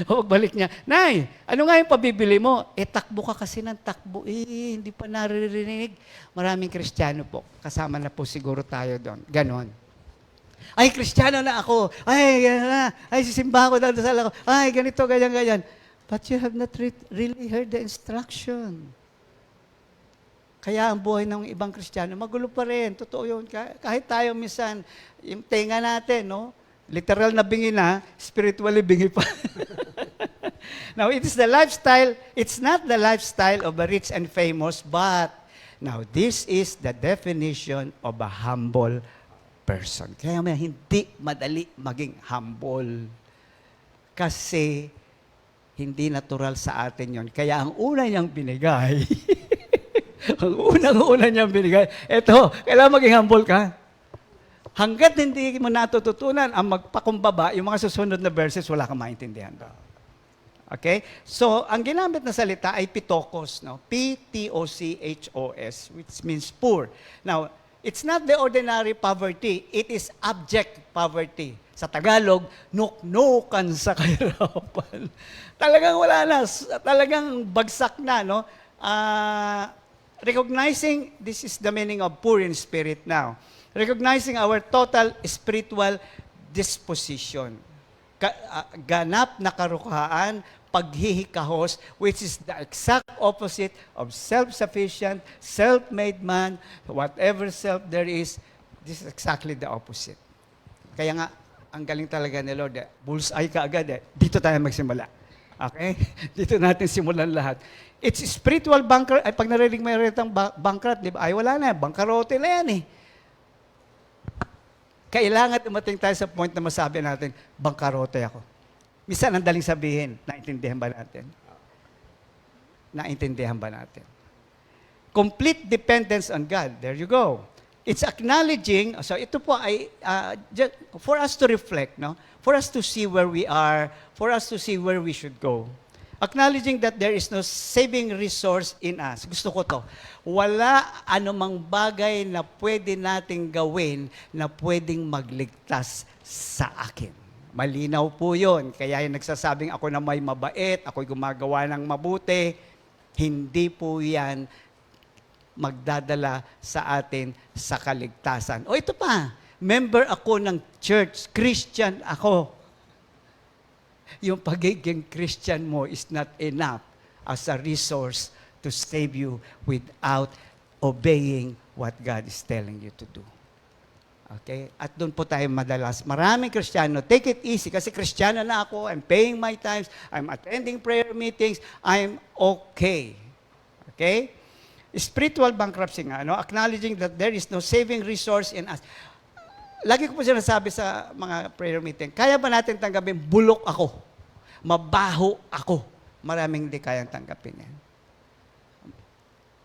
Pagbalik niya, Nay, ano nga yung pabibili mo? Takbo ka kasi ng takbo. Hindi pa naririnig. Maraming Kristiyano po. Kasama na po siguro tayo doon. Ganon. Ay, Kristiyano na ako. Ay, sisimba ako, dadasal ako. Ay, ganito, ganyan. But you have not really heard the instruction. Kaya ang buhay ng ibang Kristiyano, magulo pa rin. Totoo yun. Kahit tayo minsan, yung tenga natin, no? Literal na bingi na, spiritually bingi pa. Now, it is the lifestyle, it's not the lifestyle of a rich and famous, but now, this is the definition of a humble person. Kaya hindi madali maging humble. Kasi, hindi natural sa atin yon. Kaya ang una niyang binigay, ang unang-una niyang binigay, eto, kailangan maging humble ka. Hanggat hindi mo natututunan ang magpakumbaba, yung mga susunod na verses, wala kang maintindihan daw. Okay? So, ang ginamit na salita ay pitokos, no? P-T-O-C-H-O-S, which means poor. Now, it's not the ordinary poverty, it is abject poverty. Sa Tagalog, nuknukan sa kahirapan. Talagang wala na, talagang bagsak na, no? Recognizing, this is the meaning of poor in spirit now. Recognizing our total spiritual disposition. Ganap na karukahan, paghihikahos, which is the exact opposite of self-sufficient, self-made man, whatever self there is, this is exactly the opposite. Kaya nga, ang galing talaga ni Lord, bullseye ka agad dito tayo magsimula. Okay? Dito natin simulan lahat. It's spiritual bankrupt. Ay, pag narinig mo yung bankrupt, di ba? Ay, wala na. Bankarote na yan eh. kailangan dumating tayo sa point na masabi natin, bangkarote ako. Minsan ang daling sabihin, naintindihan ba natin? Naintindihan ba natin? Complete dependence on God. There you go. It's acknowledging, so ito po ay, just for us to reflect, no? For us to see where we are, for us to see where we should go. Acknowledging that there is no saving resource in us. Gusto ko to. Wala anumang bagay na pwede nating gawin na pwedeng magligtas sa akin. Malinaw po yun. Kaya yung nagsasabing ako na may mabait, ako'y gumagawa ng mabuti, hindi po yan magdadala sa atin sa kaligtasan. O ito pa, member ako ng church, Christian ako. Yung pagiging Christian mo is not enough as a resource to save you without obeying what God is telling you to do. Okay? At doon po tayo madalas. Maraming Kristiyano, take it easy kasi Kristiyano na ako, I'm paying my tithes, I'm attending prayer meetings, I'm okay. Okay? Spiritual bankruptcy nga, no? Acknowledging that there is no saving resource in us. Lagi ko po sinasabi sa mga prayer meeting, kaya ba natin tanggapin, bulok ako, mabaho ako. Maraming hindi kayang tanggapin yan.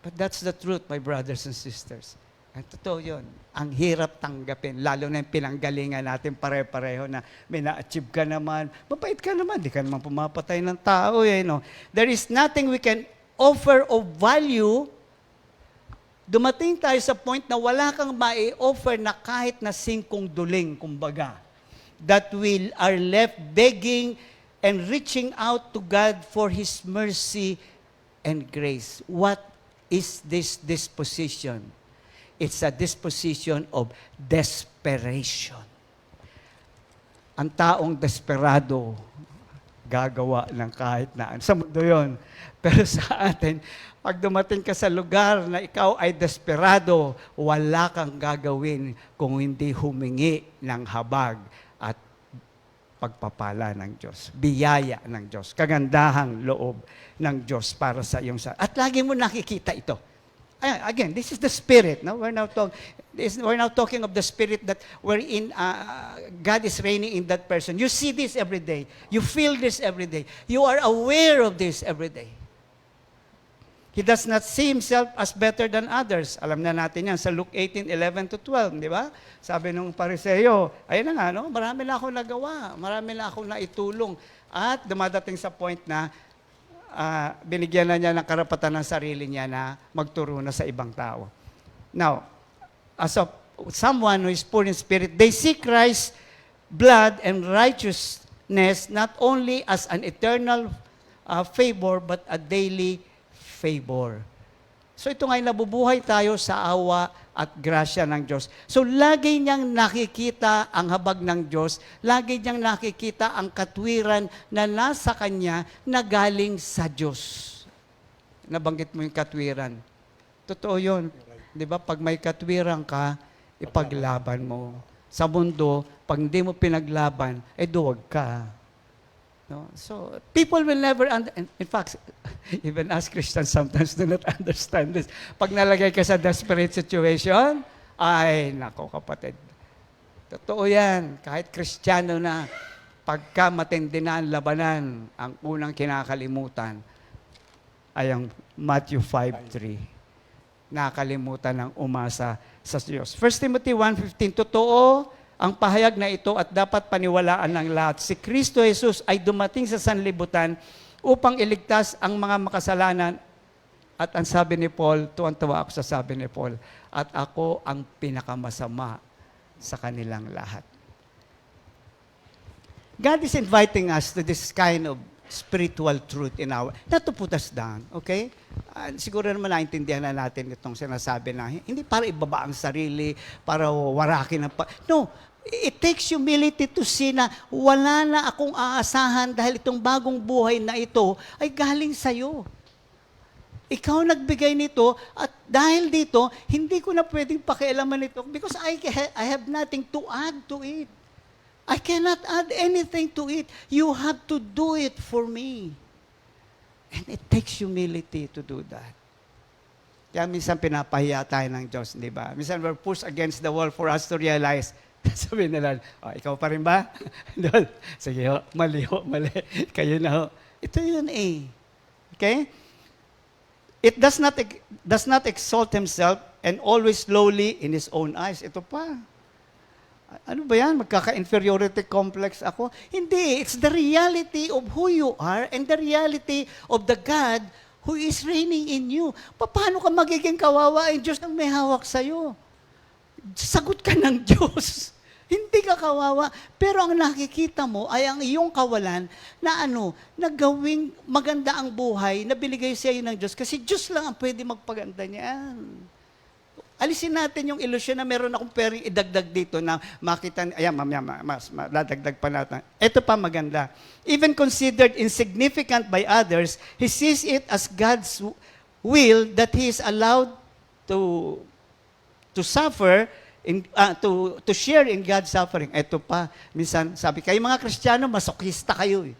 But that's the truth, my brothers and sisters. Ang totoo yun. Ang hirap tanggapin, lalo na yung pinanggalingan natin pare-pareho na may na-achieve ka naman, mabait ka naman, di ka naman pumapatay ng tao. No? There is nothing we can offer of value. Dumating tayo sa point na wala kang mai-offer na kahit na singkong duling, kumbaga. That we are left begging and reaching out to God for His mercy and grace. What is this disposition? It's a disposition of desperation. Ang taong desperado, gagawa ng kahit na. Sa mundo yun. Pero sa atin, pag dumating ka sa lugar na ikaw ay desperado, wala kang gagawin kung hindi humingi ng habag at pagpapala ng Diyos. Biyaya ng Diyos. Kagandahang loob ng Diyos para sa iyong sa. At lagi mo nakikita ito. Again, this is the Spirit. No? We're now talking of the Spirit that wherein God is reigning in that person. You see this every day. You feel this every day. You are aware of this every day. He does not see himself as better than others. Alam na natin yan sa Luke 18:11-12, di ba? Sabi nung Pariseo, ayun na nga, no? Marami na akong nagawa, marami na akong naitulong. At dumadating sa point na binigyan na niya ng karapatan ng sarili niya na magturo na sa ibang tao. Now, as of someone who is poor in spirit, they see Christ's blood and righteousness not only as an eternal favor, but a daily favor. So ito nga'y nabubuhay tayo sa awa at grasya ng Diyos. So lagi niyang nakikita ang habag ng Diyos, lagi niyang nakikita ang katwiran na nasa Kanya na galing sa Diyos. Nabanggit mo yung katwiran. Totoo yun. Di ba? Pag may katwiran ka, ipaglaban mo. Sa mundo, pag hindi mo pinaglaban, duwag ka. No? So, people will never, in fact, even us Christians sometimes do not understand this. Pag nalagay ka sa desperate situation, ay, nako kapatid. Totoo yan. Kahit Kristiyano na, pagka matindi na ang labanan, ang unang kinakalimutan ay ang Matthew 5:3. Nakalimutan ng umasa sa Diyos. 1 Timothy 1:15, totoo ang pahayag na ito at dapat paniwalaan ng lahat. Si Kristo Jesus ay dumating sa sanlibutan upang iligtas ang mga makasalanan. At ang sabi ni Paul, tuwan-tuwa ako sa sabi ni Paul, at ako ang pinakamasama sa kanilang lahat. God is inviting us to this kind of spiritual truth in our, not to put us down, okay? Siguro naman naintindihan na natin itong sinasabi na, hindi para ibaba ang sarili, para warakin ang no, it takes humility to see na wala na akong aasahan dahil itong bagong buhay na ito ay galing sa'yo. Ikaw nagbigay nito at dahil dito, hindi ko na pwedeng pakialaman ito because I have nothing to add to it. I cannot add anything to it. You have to do it for me. And it takes humility to do that. Kaya minsan pinapahiya tayo ng Diyos, di ba? Minsan we're pushed against the wall for us to realize, Sabihin nila, ikaw pa rin ba? Doon. Sige ho, mali. Kayo na ho. Ito yun eh. Okay? It does not exalt himself and always lowly in his own eyes. Ito pa. Ano ba yan? Magkaka-inferiority complex ako? Hindi. It's the reality of who you are and the reality of the God who is reigning in you. Paano ka magiging kawawa ang Diyos nang may hawak sa'yo? Sagot ka ng Diyos. Hindi ka kawawa. Pero ang nakikita mo ay ang iyong kawalan na na gawing maganda ang buhay na binigay sa iyo ng Diyos. Kasi Diyos lang ang pwede magpaganda niyan. Alisin natin yung ilusyon na meron akong pwedeng idagdag dito na makita, ayan, mas dadagdag pa natin. Ito pa maganda. Even considered insignificant by others, he sees it as God's will that he is allowed to suffer, to share in God's suffering. Ito pa, minsan sabi, kayo mga Kristiyano, masokista kayo eh.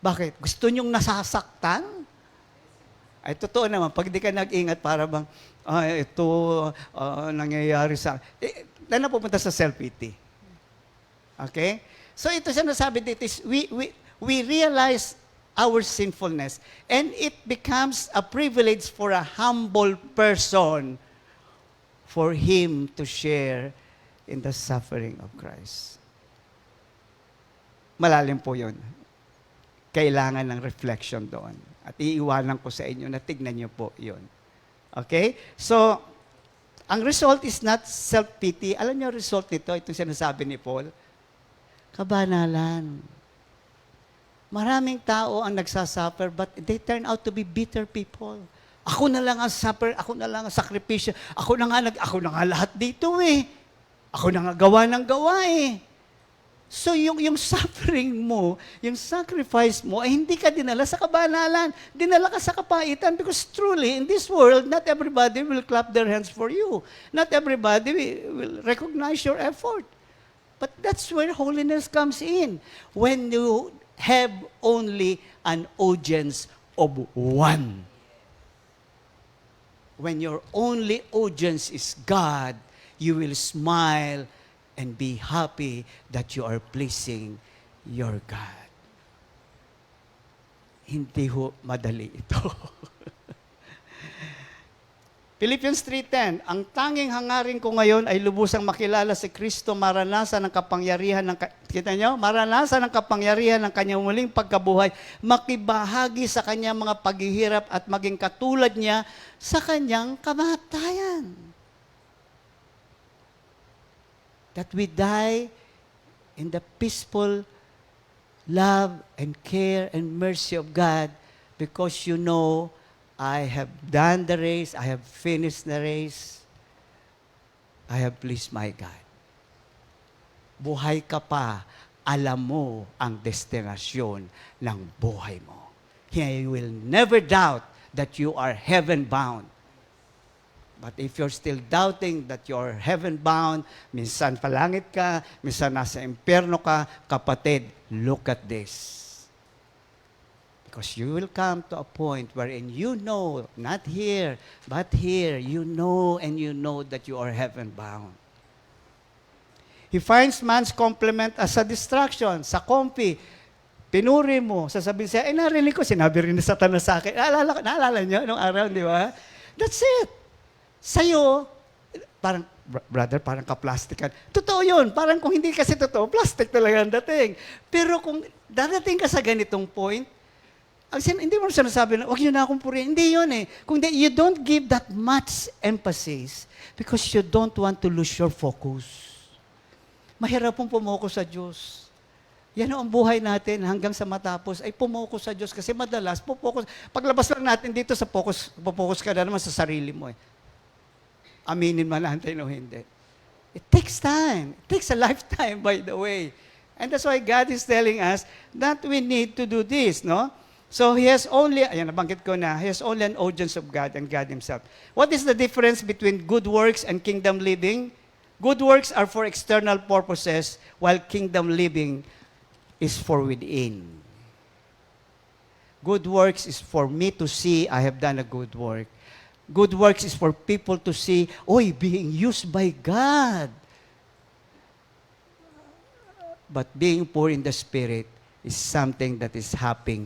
Bakit? Gusto nyong nasasaktan? Ay, totoo naman, pag di ka nag-ingat, para bang, ito nangyayari sa... na pupunta sa self-pity. Okay? So ito siya nasabi dito is, we realize our sinfulness and it becomes a privilege for a humble person for him to share in the suffering of Christ. Malalim po yun. Kailangan ng reflection doon. At iiwanan ko sa inyo na tignan niyo po yun. Okay? So, ang result is not self-pity. Alam niyo ang result nito, itong sinasabi ni Paul? Kabanalan. Maraming tao ang nagsasuffer, but they turn out to be bitter people. Ako na lang ang suffer, ako na lang ang sakripisyo, ako na nga lahat dito eh. Ako na nga gawa ng gawa eh. So yung suffering mo, yung sacrifice mo, ay hindi ka dinala sa kabanalan. Dinala ka sa kapaitan because truly, in this world, not everybody will clap their hands for you. Not everybody will recognize your effort. But that's where holiness comes in. When you have only an audience of one. When your only audience is God, you will smile and be happy that you are pleasing your God. Hindi ho madali ito. Philippians 3:10, ang tanging hangarin ko ngayon ay lubusang makilala si Kristo, maranasan ng kapangyarihan ng kita niyo, maranasan ng kapangyarihan ng kanyang muling pagkabuhay, makibahagi sa kanyang mga paghihirap at maging katulad niya sa kanyang kamatayan. That we die in the peaceful love and care and mercy of God because you know I have done the race, I have finished the race, I have pleased my God. Buhay ka pa, alam mo ang destinasyon ng buhay mo. He will never doubt that you are heaven-bound. But if you're still doubting that you're heaven-bound, minsan palangit ka, minsan nasa impyerno ka, kapatid, look at this. Because you will come to a point wherein you know, not here, but here, you know and you know that you are heaven-bound. He finds man's compliment as a distraction. Sa kompi, pinuri mo, sasabihin siya, narinig ko, sinabi rin ni Satanas sa akin. Naalala niyo nung araw, di ba? That's it. Sa'yo, parang, brother, parang ka-plastikan. Totoo yun. Parang kung hindi kasi totoo, plastic talaga ang dating. Pero kung dadating ka sa ganitong point, hindi mo sinasabi na, huwag niyo na akong purihin. Hindi yun eh. Kung you don't give that much emphasis because you don't want to lose your focus. Mahirap pong pumukus sa Diyos. Yan ang buhay natin hanggang sa matapos ay pumukus sa Diyos kasi madalas pupokus. Paglabas lang natin dito sa focus, pupokus ka na naman sa sarili mo eh. Aminin man natin o hindi. It takes time. It takes a lifetime, by the way. And that's why God is telling us that we need to do this, no? So He has only, ayan, nabanggit ko na, He has only an audience of God and God Himself. What is the difference between good works and kingdom living? Good works are for external purposes, while kingdom living is for within. Good works is for me to see I have done a good work. Good works is for people to see, being used by God. But being poor in the Spirit is something that is happening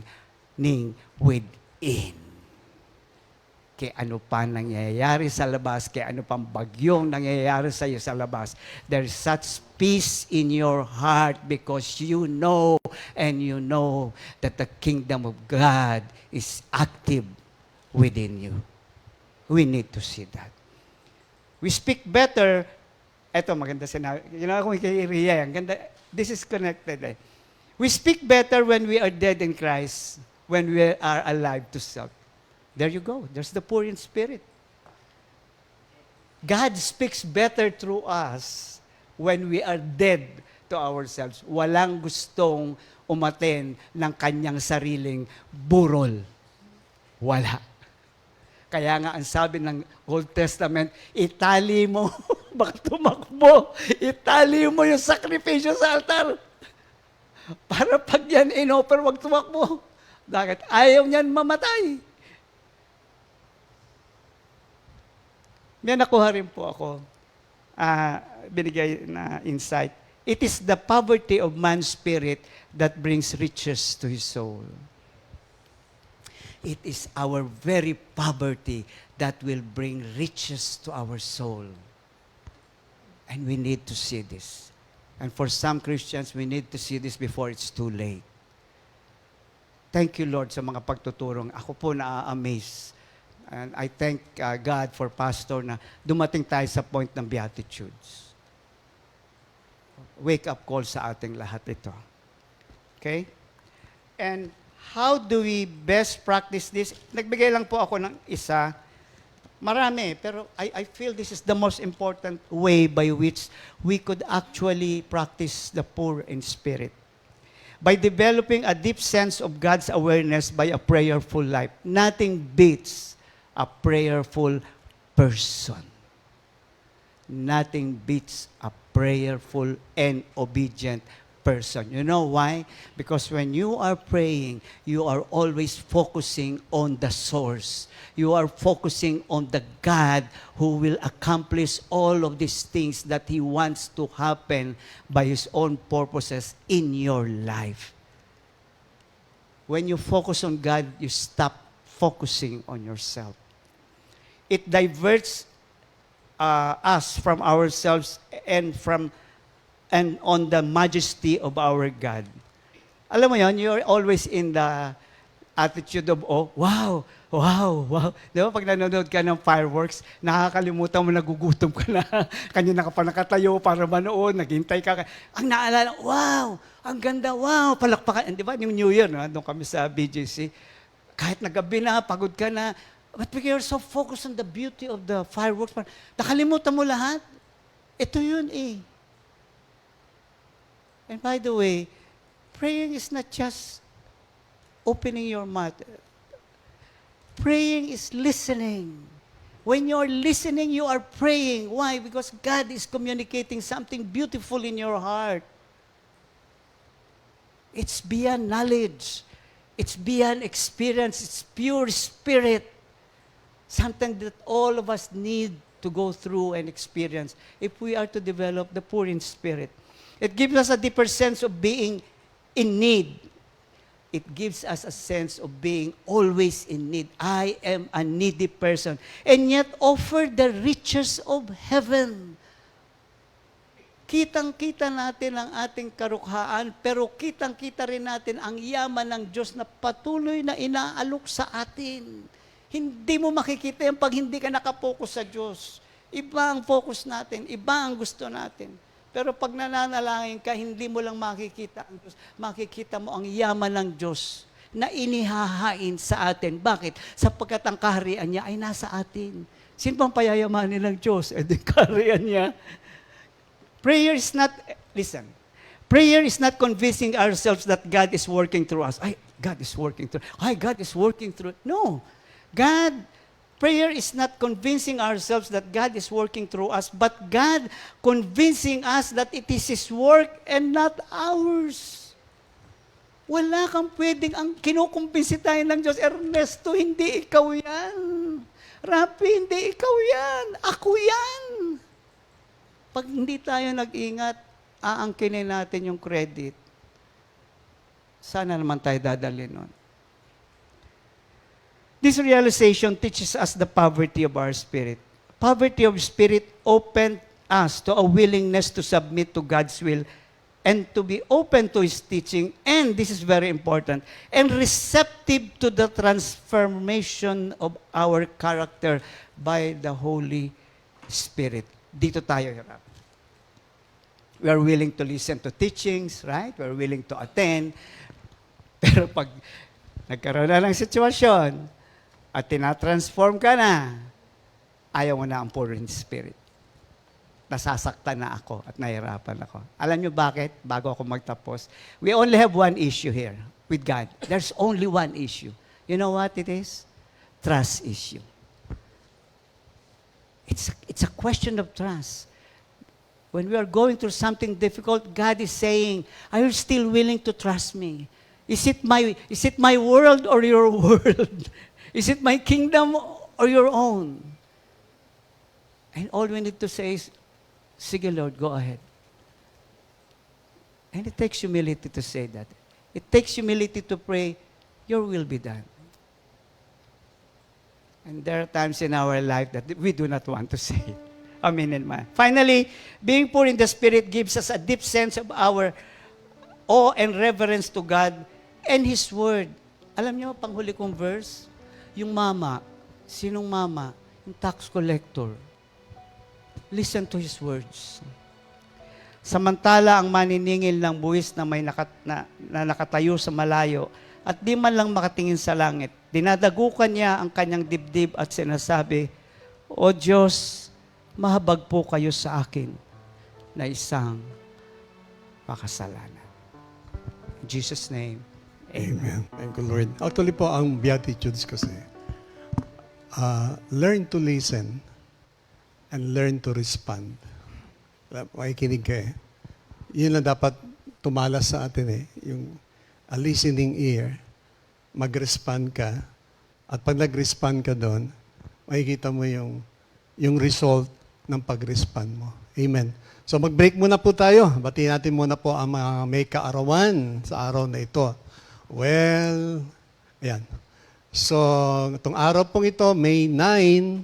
within. Kaya ano pa nangyayari sa labas, kaya ano pang bagyong nangyayari sa iyo sa labas, there is such peace in your heart because you know and you know that the kingdom of God is active within you. We need to see that. We speak better. Eto, maganda sinabi. Ginawa ko kay Ria. Ang ganda. This is connected. We speak better when we are dead in Christ, when we are alive to self. There you go. There's the poor in spirit. God speaks better through us when we are dead to ourselves. Walang gustong umaten ng kanyang sariling burol. Wala. Kaya nga ang sabi ng Old Testament, itali mo, baka tumakbo, itali mo yung sakripisyo sa altar. Para pag yan in-offer, wag tumakbo. Bakit? Ayaw niyan mamatay. May nakuha rin po ako, binigay na insight. It is the poverty of man's spirit that brings riches to his soul. It is our very poverty that will bring riches to our soul. And we need to see this. And for some Christians, we need to see this before it's too late. Thank you, Lord, sa mga pagtuturong. Ako po na-amaze. And I thank God for Pastor na dumating tayo sa point ng Beatitudes. Wake-up call sa ating lahat ito. Okay? And how do we best practice this? Nagbigay lang po ako ng isa. Marami, pero I feel this is the most important way by which we could actually practice the poor in spirit. By developing a deep sense of God's awareness by a prayerful life. Nothing beats a prayerful person. Nothing beats a prayerful and obedient person. You know why? Because when you are praying, you are always focusing on the source. You are focusing on the God who will accomplish all of these things that He wants to happen by His own purposes in your life. When you focus on God, you stop focusing on yourself. It diverts us from ourselves and on the majesty of our God. Alam mo yon, you're always in the attitude of, oh, wow, wow, wow. Di ba, pag nanonood ka ng fireworks, nakakalimutan mo, nagugutom ka na. Kanina ka pa nakatayo para manood, naghintay ka. Ang naalala, wow, ang ganda, wow, palakpakan. Di ba, yung New Year, doon kami sa BGC, kahit nagabi na, pagod ka na, but because you're so focused on the beauty of the fireworks, nakalimutan mo lahat. Ito yun eh. And by the way, praying is not just opening your mouth. Praying is listening. When you're listening, you are praying. Why? Because God is communicating something beautiful in your heart. It's beyond knowledge. It's beyond experience. It's pure spirit. Something that all of us need to go through and experience if we are to develop the poor in spirit. It gives us a deeper sense of being in need. It gives us a sense of being always in need. I am a needy person. And yet offer the riches of heaven. Kitang-kita natin ang ating karukhaan, pero kitang-kita rin natin ang yaman ng Diyos na patuloy na inaalok sa atin. Hindi mo makikita yan pag hindi ka nakapokus sa Diyos. Iba ang focus natin, iba ang gusto natin. Pero pag nananalangin ka, hindi mo lang makikita ang Diyos. Makikita mo ang yaman ng Diyos na inihahain sa atin. Bakit? Sapagkat ang kaharian niya ay nasa atin. Sino bang payayamanin ng Diyos? Eh, di kaharian niya. Prayer is not, listen, prayer is not convincing ourselves that God is working through us. Ay, God is working through. Ay, God is working through. No. Prayer is not convincing ourselves that God is working through us, but God convincing us that it is His work and not ours. Wala kang pwedeng ang kinukumbinsi tayo ng Diyos. Ernesto, hindi ikaw yan. Rapi, hindi ikaw yan. Ako yan. Pag hindi tayo nag-ingat, aangkinin natin yung credit, sana naman tayo dadalhin nun. This realization teaches us the poverty of our spirit. Poverty of spirit opened us to a willingness to submit to God's will and to be open to His teaching, and this is very important, and receptive to the transformation of our character by the Holy Spirit. Dito tayo hirap. We are willing to listen to teachings, right? We are willing to attend. Pero pag nagkaroon na ng sitwasyon at tinatransform ka na, ayaw mo na ang poor in spirit. Nasasaktan na ako at nahirapan ako. Alam nyo bakit? Bago ako magtapos. We only have one issue here with God. There's only one issue. You know what it is? Trust issue. It's a question of trust. When we are going through something difficult, God is saying, are you still willing to trust me? Is it my world or your world? Is it my kingdom or your own? And all we need to say is, sige Lord, go ahead. And it takes humility to say that. It takes humility to pray, your will be done. And there are times in our life that we do not want to say it. Amen and amen. Finally, being poor in the Spirit gives us a deep sense of our awe and reverence to God and His Word. Alam niyo, panghuli kong verse, yung mama, sinong mama? Yung tax collector. Listen to His words. Samantala ang maniningil ng buwis na may nakatayo sa malayo at di man lang makatingin sa langit, dinadagukan niya ang kanyang dibdib at sinasabi, O Diyos, mahabag po kayo sa akin na isang makasalanan. In Jesus' name, Amen. Thank you, Lord. Actually po, ang Beatitudes kasi, learn to listen and learn to respond. Makikinig ka eh. Yun lang dapat tumalas sa atin eh. Yung a listening ear, mag-respond ka, at pag nag-respond ka doon, makikita mo yung result ng pag-respond mo. Amen. So mag-break muna po tayo. Batiin natin muna po ang mga may kaarawan sa araw na ito. Well, ayan. So, itong araw pong ito, May 9,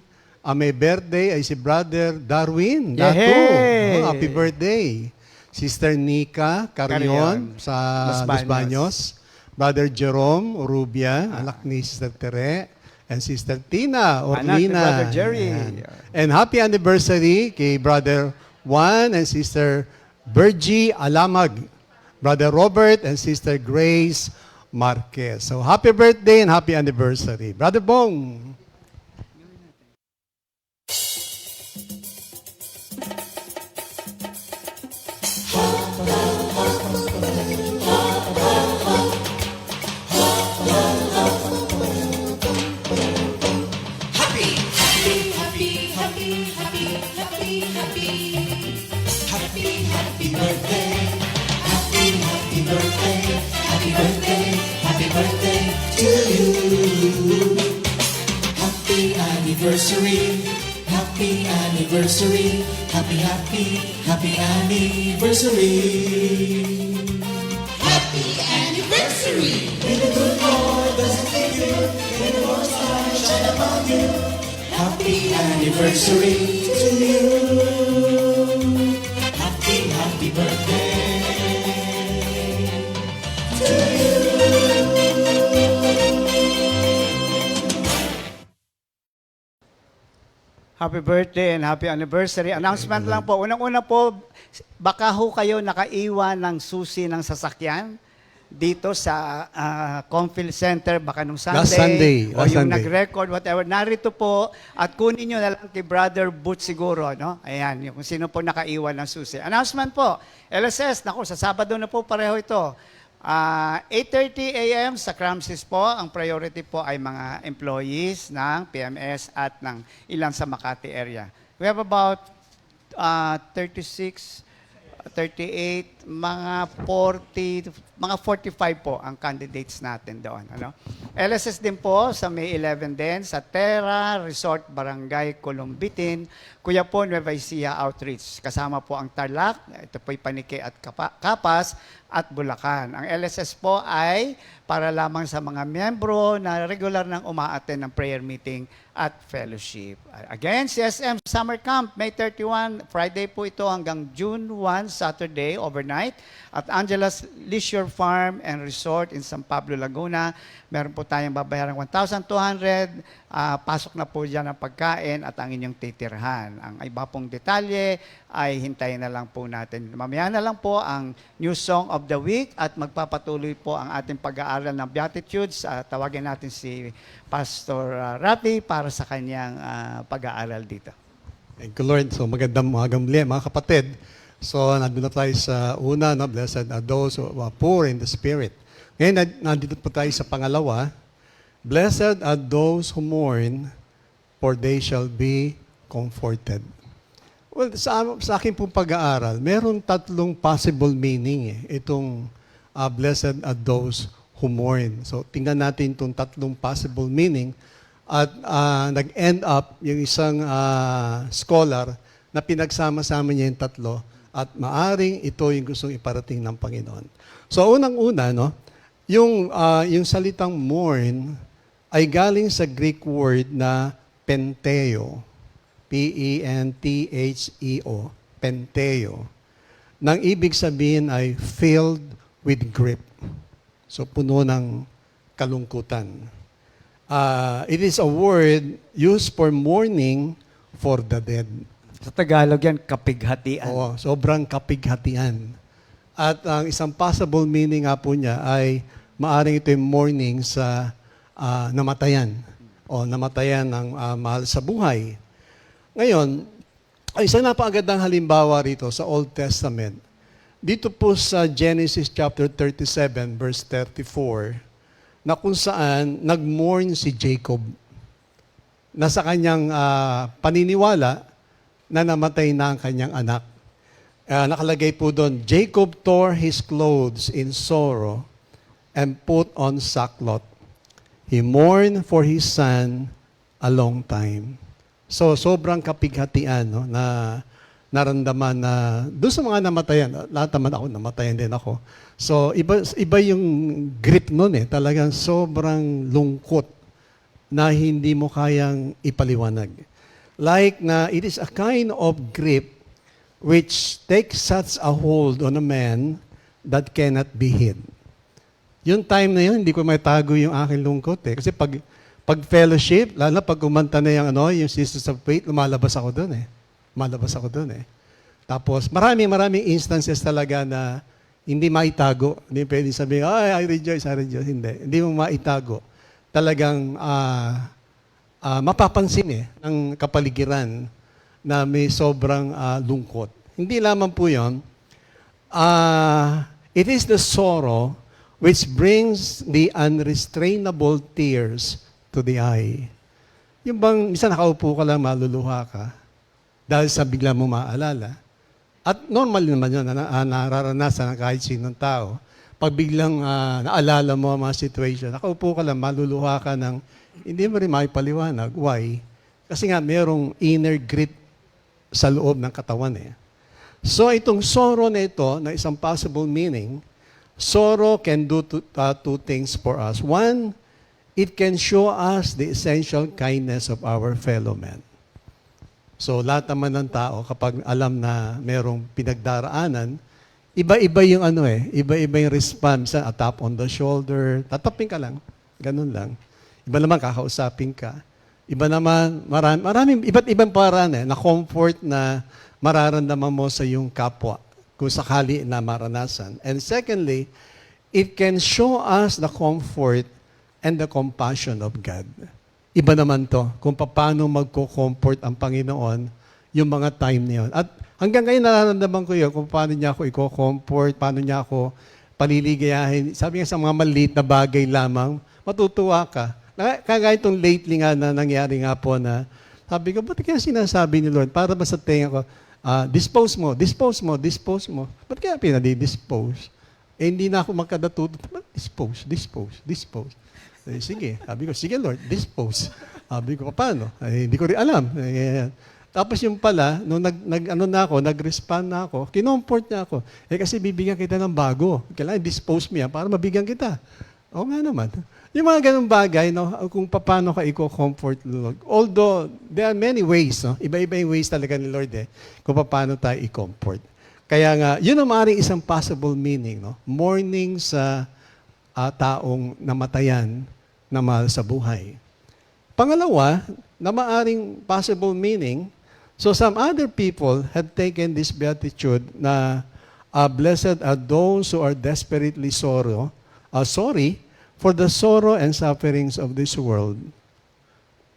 may birthday ay si Brother Darwin. Yehey! Happy birthday. Sister Nika Carion sa Los Los Baños. Brother Jerome Urubia, anak ni Sister Tere. And Sister Tina Orlina. Anak ni Brother Jerry. Ayan. And happy anniversary kay Brother Juan and Sister Bergie Alamag. Brother Robert and Sister Grace Marquez. So happy birthday and happy anniversary. Brother Bong. Happy anniversary, happy, happy, happy anniversary. Happy anniversary. May the good Lord bless you, may the Lord's light shine upon you. Happy anniversary to you. Happy, happy birthday to you. happy birthday and happy anniversary. Announcement lang po. Unang-una po, baka ho kayo nakaiwan ng susi ng sasakyan dito sa Confil Center, baka nung Sunday. Last Sunday. O yung nag-record, whatever. Narito po at kunin nyo na lang kay Brother Boot siguro. No? Ayan, yung sino po nakaiwan ng susi. Announcement po, LSS, naku, sa Sabado na po pareho ito. 8:30 a.m. sa Cramsis po. Ang priority po ay mga employees ng PMS at ng ilan sa Makati area. We have about 36 38, mga 40, mga 45 po ang candidates natin doon. Ano? LSS din po sa May 11 din sa Terra Resort Barangay Columbitin, Kuya po Nueva Ecija Outreach. Kasama po ang Tarlac, ito po'y Paniki at Kapas at Bulacan. Ang LSS po ay para lamang sa mga miyembro na regular nang umaattend ng prayer meeting at fellowship. Again, CSM Summer Camp, May 31, Friday po ito hanggang June 1, Saturday, overnight. At Angela's Leisure Farm and Resort in San Pablo, Laguna. Meron po tayong babayaran 1,200. Pasok na po dyan ang pagkain at ang inyong titirhan. Ang iba pong detalye ay hintayin na lang po natin. Mamaya na lang po ang New Song of the Week at magpapatuloy po ang ating pag-aaral ng Beatitudes. Tawagin natin si Pastor Rafi para sa kanyang pag-aaral dito. Thank you, Lord. So magandang muli, mga kapatid. So nandun na tayo sa una, no? Blessed are those who are poor in the spirit. Ngayon, nandito po tayo sa pangalawa. Blessed are those who mourn, for they shall be comforted. Well, sa akin pong pag-aaral, meron tatlong possible meaning itong blessed are those who mourn. So tingnan natin itong tatlong possible meaning at nag-end up yung isang scholar na pinagsama-sama niya yung tatlo at maaring ito yung gustong iparating ng Panginoon. So unang-una, no, yung salitang mourn ay galing sa Greek word na penteo. P-E-N-T-H-E-O. Penteo. Nang ibig sabihin ay filled with grief. So puno ng kalungkutan. It is a word used for mourning for the dead. Sa Tagalog yan, kapighatian. Oo, sobrang kapighatian. At ang isang possible meaning nga po niya ay maaring ito yung mourning sa namatayan o namatayan ng mahal sa buhay. Ngayon, ay isang napakagandang halimbawa rito sa Old Testament. Dito po sa Genesis chapter 37 verse 34 na kung saan nag-mourn si Jacob na sa kanyang paniniwala na namatay na ang kanyang anak. Nakalagay po doon, Jacob tore his clothes in sorrow and put on sackcloth. He mourned for his son a long time. So, sobrang kapighatian, no, na naramdaman na doon sa mga namatayan, lahat naman ako, namatayan din ako. So, iba yung grip nun eh. Talagang sobrang lungkot na hindi mo kayang ipaliwanag. Like na it is a kind of grief which takes such a hold on a man that cannot be hid. Yung time na yun, hindi ko may tago yung aking lungkot eh. Kasi pag fellowship, lalo pag kumanta na yung Sisters of Faith, lumalabas ako doon eh. Tapos maraming instances talaga na hindi maitago. Hindi pwede sabihin, I rejoice. Hindi mo maitago. Talagang mapapansin ng kapaligiran na may sobrang lungkot. Hindi lamang po yun. It is the sorrow which brings the unrestrainable tears to the eye. Yung bang, minsan nakaupo ka lang, maluluha ka, dahil sa bigla mo maalala. At normal naman yun, nararanasan ng kahit sinong tao. Pag biglang naalala mo ang mga situation, nakaupo ka lang, maluluha ka ng hindi mo rin maipaliwanag. Why? Kasi nga, merong inner grief sa loob ng katawan eh. So, itong sorrow na ito, na isang possible meaning, sorrow can do two things for us. One, it can show us the essential kindness of our fellow man. So, lahat naman ng tao, kapag alam na merong pinagdaraanan, iba-iba yung iba-iba yung response. A tap on the shoulder, tatapin ka lang, ganun lang. Iba naman, kakausapin ka. Iba naman, maraming iba't ibang paraan na comfort na mararamdaman mo sa iyong kapwa kung sakali na maranasan. And secondly, it can show us the comfort and the compassion of God. Iba naman to, kung paano magko-comfort ang Panginoon yung mga time na yun. At hanggang ngayon nararamdaman ko yun, kung paano niya ako i-comfort, paano niya ako paliligayahin. Sabi nga sa mga maliit na bagay lamang, matutuwa ka. Kagaya itong lately nga na nangyari nga po na, sabi ko, ba't kaya sinasabi ni Lord? Para ba sa tenga ko, dispose mo, dispose mo, dispose mo. Ba't kaya pinadi-dispose? Eh, hindi na ako magkadatuto. Dispose, dispose, dispose. Eh, sige, sabi ko, sige Lord, dispose. Sabi ko, paano? Eh, hindi ko rin alam. Eh, tapos yung pala, nung nag-respond na ako, kinomfort niya ako. Eh kasi bibigyan kita ng bago. Kailangan dispose mo yan para mabigyan kita. Oo nga naman. Yung mga ganung bagay, no, kung paano ka i-comfort Lord. Although, there are many ways. No? Iba-iba yung ways talaga ni Lord kung paano tayo i-comfort. Kaya nga, yun ang maaaring isang possible meaning. No? Mourning sa taong namatayan na mahal sa buhay. Pangalawa, na maaaring possible meaning, so some other people have taken this beatitude na blessed are those who are desperately sorry for the sorrow and sufferings of this world.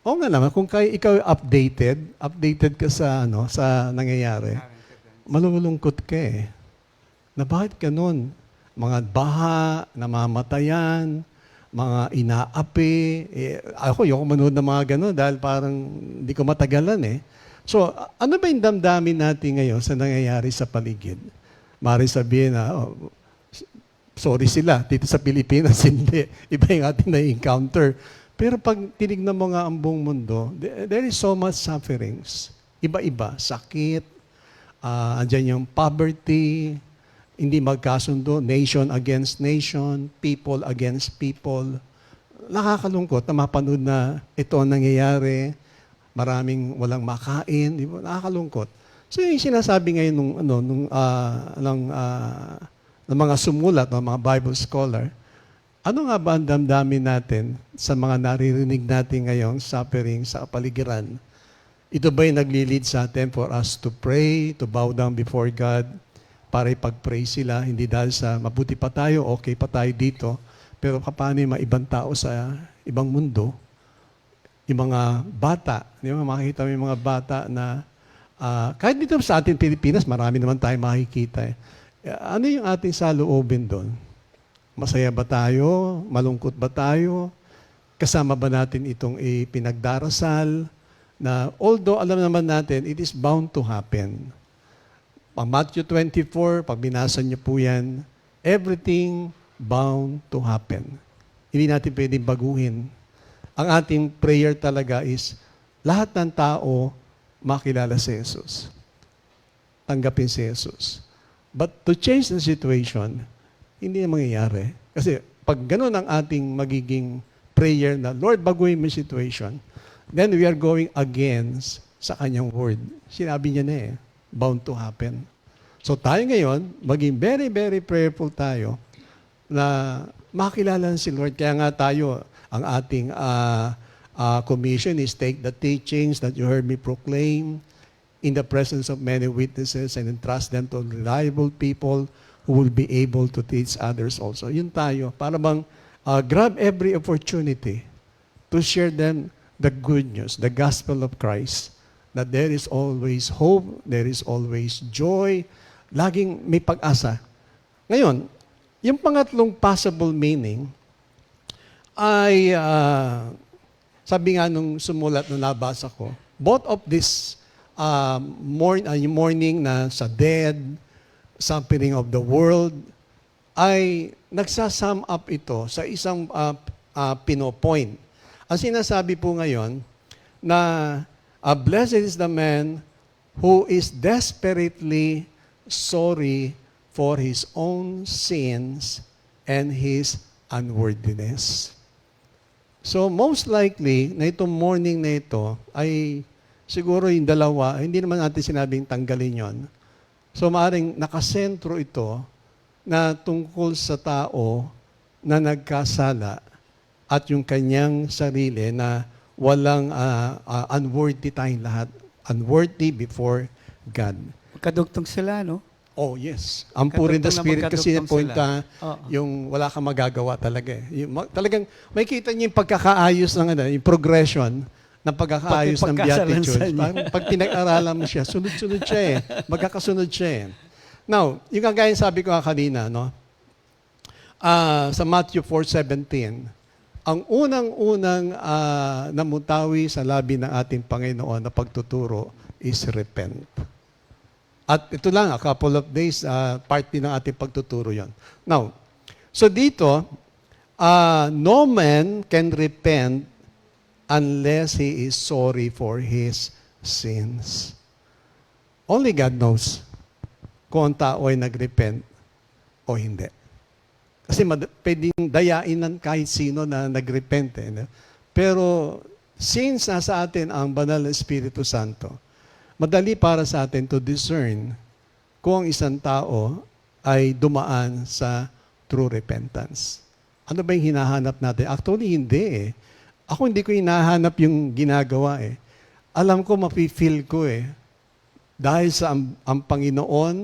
O nga naman, kung ikaw updated ka sa nangyayari, malulungkot ka eh. Na bakit ganun? Mga baha, namamatayan, mga inaapi. Ako, yung manood ng mga ganun dahil parang hindi ko matagalan eh. So, ano ba yung damdamin natin ngayon sa nangyayari sa paligid? Mari sabihin na, sorry sila, dito sa Pilipinas, hindi. Iba yung ating na-encounter. Pero pag tinignan mo nga ang buong mundo, there is so much sufferings. Iba-iba, sakit, andyan yung poverty, hindi magkasundo, nation against nation, people against people. Nakakalungkot na mapanood na ito ang nangyayari, maraming walang makain, di ba? Nakakalungkot. So yung sinasabi ngayon ng mga sumulat, ng mga Bible scholar, ano nga ba ang damdamin natin sa mga naririnig natin ngayong suffering sa kapaligiran? Ito ba yung nagli-lead sa atin for us to pray, to bow down before God, para ipag-pray sila, hindi dahil sa mabuti pa tayo, okay pa tayo dito, pero paano yung mga ibang tao sa ibang mundo, yung mga bata, di ba, makikita mo yung mga bata na, kahit dito sa ating Pilipinas, marami naman tayo makikita. Ano yung ating saloobin doon? Masaya ba tayo? Malungkot ba tayo? Kasama ba natin itong ipinagdarasal? Na although alam naman natin, it is bound to happen. Pag Matthew 24, pag binasa niyo po yan, everything bound to happen. Hindi natin pwedeng baguhin. Ang ating prayer talaga is, lahat ng tao makilala si Jesus. Tanggapin si Jesus. But to change the situation, hindi na mangyayari. Kasi pag ganun ang ating magiging prayer na, Lord, baguhin mo yung situation, then we are going against sa kanyang word. Sinabi niya na bound to happen. So tayo ngayon, maging very, very prayerful tayo na makilala si Lord. Kaya nga tayo, ang ating commission is take the teachings that you heard me proclaim in the presence of many witnesses and entrust them to reliable people who will be able to teach others also. Yun tayo. Para bang grab every opportunity to share them the good news, the gospel of Christ, that there is always hope, there is always joy, laging may pag-asa. Ngayon, yung pangatlong possible meaning ay, sabi nga nung sumulat na nabasa ko, both of this mourning na sa dead, suffering of the world, ay nagsasum up ito sa isang pinopoint. Ang sinasabi po ngayon na blessed is the man who is desperately sorry for his own sins and his unworthiness. So most likely, na itong mourning na ito ay siguro yung dalawa, hindi naman natin sinabing tanggalin yon. So maaaring nakasentro ito na tungkol sa tao na nagkasala at yung kanyang sarili na walang unworthy tayong lahat. Unworthy before God. Magkadugtong sila, no? Oh, yes. Ang puri the Spirit kasi yung point Oo. yung wala kang magagawa talaga. Talagang may kita niyo yung pagkakaayos ng yung progression ng pagkakaayos ng Beatitudes. Pag pinag-aralan mo siya, sunod-sunod siya eh. Magkakasunod siya eh. Now, yung kagaya sabi ko kanina, no? Sa Matthew 4:17, ang unang-unang namutawi sa labi ng ating Panginoon na pagtuturo is repent. At ito lang, a couple of days, part din ng ating pagtuturo yon. Now, so dito, no man can repent unless he is sorry for his sins. Only God knows kung ang tao ay nagrepent o hindi. Kasi pwedeng dayain ng kahit sino na nagrepent. Pero since nasa atin ang banal na Espiritu Santo, madali para sa atin to discern kung ang isang tao ay dumaan sa true repentance. Ano ba yung hinahanap natin? Actually, hindi eh. Ako hindi ko hinahanap yung ginagawa eh. Alam ko, mafe-feel ko eh. Dahil sa ang Panginoon,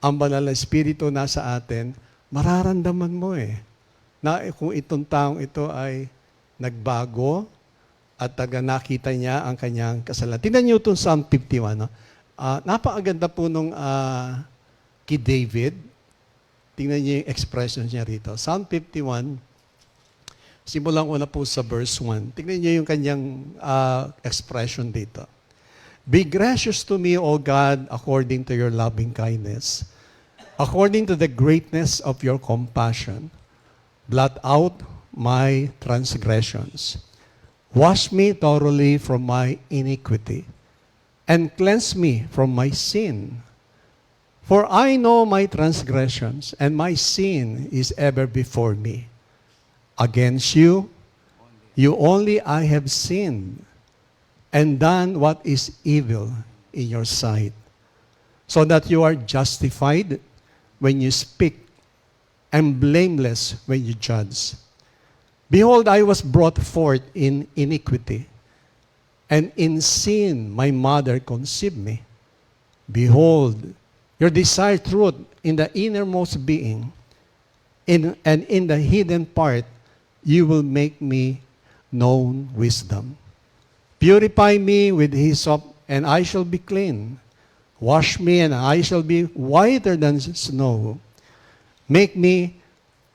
ang banal na Espiritu nasa atin, mararamdaman mo eh. Na kung itong taong ito ay nagbago at nakita niya ang kanyang kasalanan. Tingnan niyo itong Psalm 51. No? Napakaganda po nung kay David. Tingnan niyo yung expressions niya rito. Psalm 51, simulan ko na po sa verse 1. Tingnan niyo yung kanyang expression dito. Be gracious to me, O God, according to your loving kindness, according to the greatness of your compassion. Blot out my transgressions. Wash me thoroughly from my iniquity, and cleanse me from my sin. For I know my transgressions, and my sin is ever before me. Against you only I have sinned, and done what is evil in your sight, so that you are justified when you speak, and blameless when you judge. Behold, I was brought forth in iniquity, and in sin my mother conceived me. Behold, your desire truth in the innermost being, and in the hidden part you will make me known wisdom. Purify me with hyssop, and I shall be clean. Wash me, and I shall be whiter than snow. Make me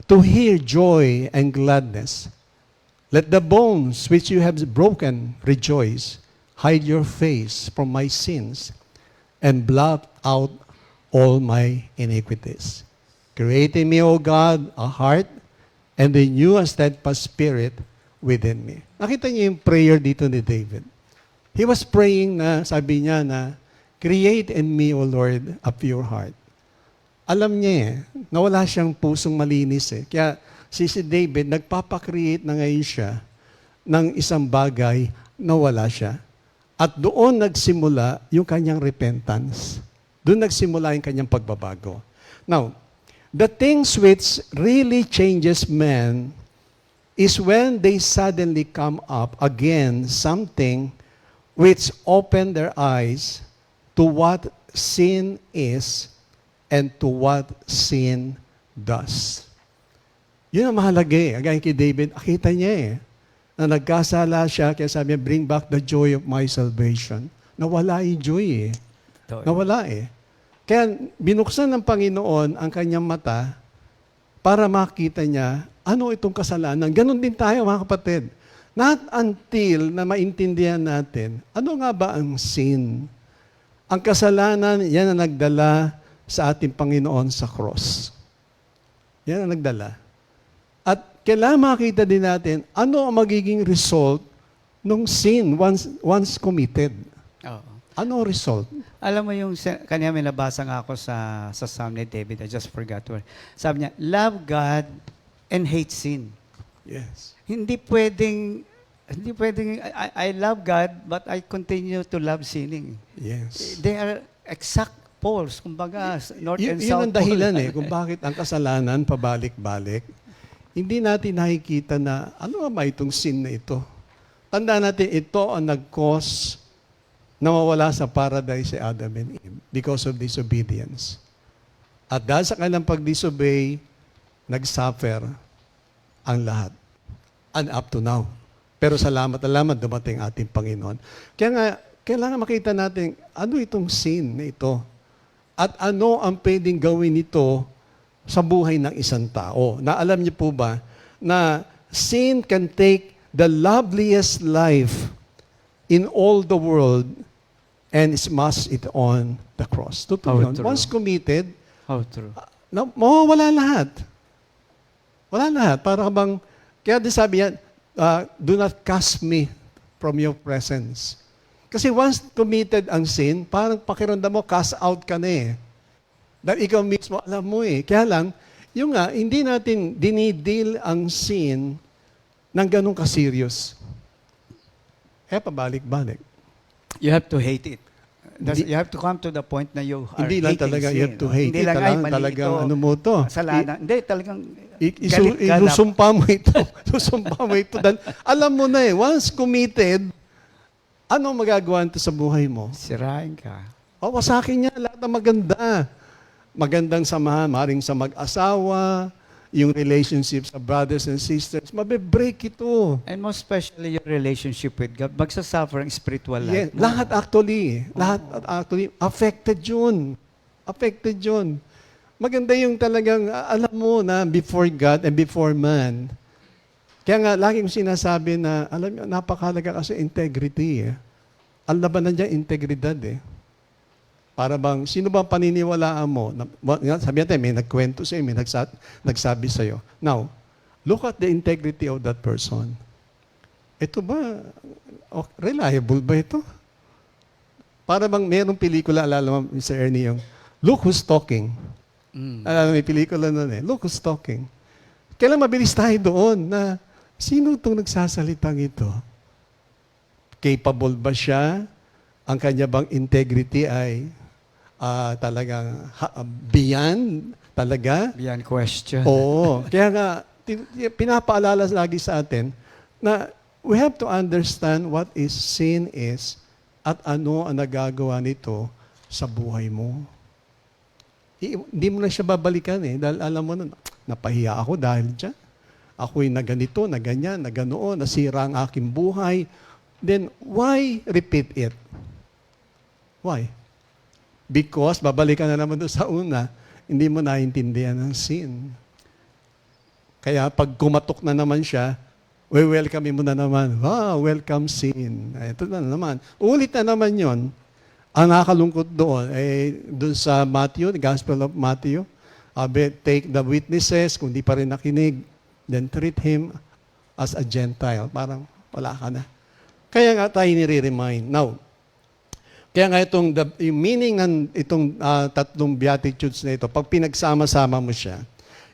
to hear joy and gladness. Let the bones which you have broken rejoice. Hide your face from my sins, and blot out all my iniquities. Create in me, O God, a heart, and renew a steadfast spirit within me. Nakita niyo yung prayer dito ni David. He was praying na, sabi niya na, create in me, O Lord, a pure heart. Alam niya eh, na wala siyang pusong malinis eh. Kaya si David, nagpapakreate na ngayon siya ng isang bagay na wala siya. At doon nagsimula yung kanyang repentance. Doon nagsimula yung kanyang pagbabago. Now, the things which really changes men is when they suddenly come up again something which open their eyes to what sin is and to what sin does. Yun ang mahalaga eh. Agay kay David, akita niya eh, na nagkasala siya, kaya sabi niya, bring back the joy of my salvation. Nawala yung joy eh. Nawala eh. Kaya binuksan ng Panginoon ang kanyang mata para makita niya, ano itong kasalanan. Ganon din tayo mga kapatid. Not until na maintindihan natin, ano nga ba ang sin? Ang kasalanan, yan ang nagdala sa ating Panginoon sa cross. Yan ang nagdala. At kailangan makita din natin, ano ang magiging result ng sin once committed? Oo. Ano ang result? Alam mo yung, kanya may nabasa nga ako sa Psalm ni David, I just forgot where. Sabi niya, love God and hate sin. Yes. Hindi pwedeng, I love God, but I continue to love sinning. Yes. They are exact poles, kumbaga, north and south Yun ang dahilan pole. kung bakit ang kasalanan pabalik-balik. Hindi natin nakikita na, ano nga ba itong sin na ito? Tandaan natin, ito ang nag-cause na mawala sa paradise si Adam and Eve because of disobedience. At dahil sa kanilang pag-disobey, nag-suffer ang lahat. And up to now. Pero salamat dumating ating Panginoon. Kaya nga, kailangan makita natin, ano itong sin na ito? At ano ang pwedeng gawin nito sa buhay ng isang tao? Na alam niyo po ba, na sin can take the loveliest life in all the world and smash it on the cross. Totoo How yun. true. Once committed, How true. mawawala lahat. Wala lahat. Para bang, kaya di sabi yan, do not cast me from your presence. Kasi once committed ang sin, parang pakiramdam mo, cast out ka na eh. Dahil ikaw mismo, alam mo eh. Kaya lang, yung nga, hindi natin dinidil ang sin ng ganun ka-serious. Kaya pabalik-balik. You have to hate it. Hindi- You have to come to the point na you are Hindi lang hating talaga, sin. you have to hate Hindi it. lang, ay, Talagang, mali talagang ito, ano mo to. kasalanan. Hindi, talagang galit ka na. Isusumpa mo ito. Susumpa mo ito. Alam mo na eh, once committed, ano magagawa nito sa buhay mo? Sirain ka. O, sa akin niya, lahat ng maganda. Magandang samahan, maring sa mag-asawa, yung relationship sa brothers and sisters, mabe-break ito. And most especially your relationship with God, magsasuffer ang spiritual life Yeah, mo. lahat actually, affected yun. Affected yun. Maganda yung talagang, alam mo na before God and before man. Kaya nga, lagi kong sinasabi na, alam mo, napakahalaga kasi integrity eh. Ang labanan dyan, integridad eh. Para bang, sino ba paniniwalaan mo? Sabi natin, may nagkwento sa'yo, may nagsabi sa'yo. Now, look at the integrity of that person. Ito ba, reliable ba ito? Para bang mayroong pelikula, alala mo, Mr. Ernie, yung Look Who's Talking. Alala mo, may pelikula nun eh. Look Who's Talking. Kailan mabilis tayo doon na sino itong nagsasalitang ito? Capable ba siya? Ang kanya bang integrity ay talagang beyond talaga? Beyond question. Oo. Kaya nga, pinapaalala lagi sa atin na we have to understand what is sin is at ano ang nagagawa nito sa buhay mo. Hindi mo na siya babalikan eh. Dahil alam mo na, napahiya ako dahil dyan. Ako'y na ganito, na ganyan, na ganoon, nasira ang aking buhay. Then, why repeat it? Why? Because babalikan na naman doon sa una, hindi mo naintindihan ang sin. Kaya pag kumatok na naman siya, welcome mo na naman. Wow, welcome sin. Ito na naman. Ulit na naman yon. Ang nakakalungkot doon, doon sa Matthew, the Gospel of Matthew, take the witnesses, kung di pa rin nakinig, then treat him as a Gentile. Parang wala ka na. Kaya nga tayo nire-remind. Now, kaya nga yung meaning ng itong tatlong beatitudes na ito, pag pinagsama-sama mo siya,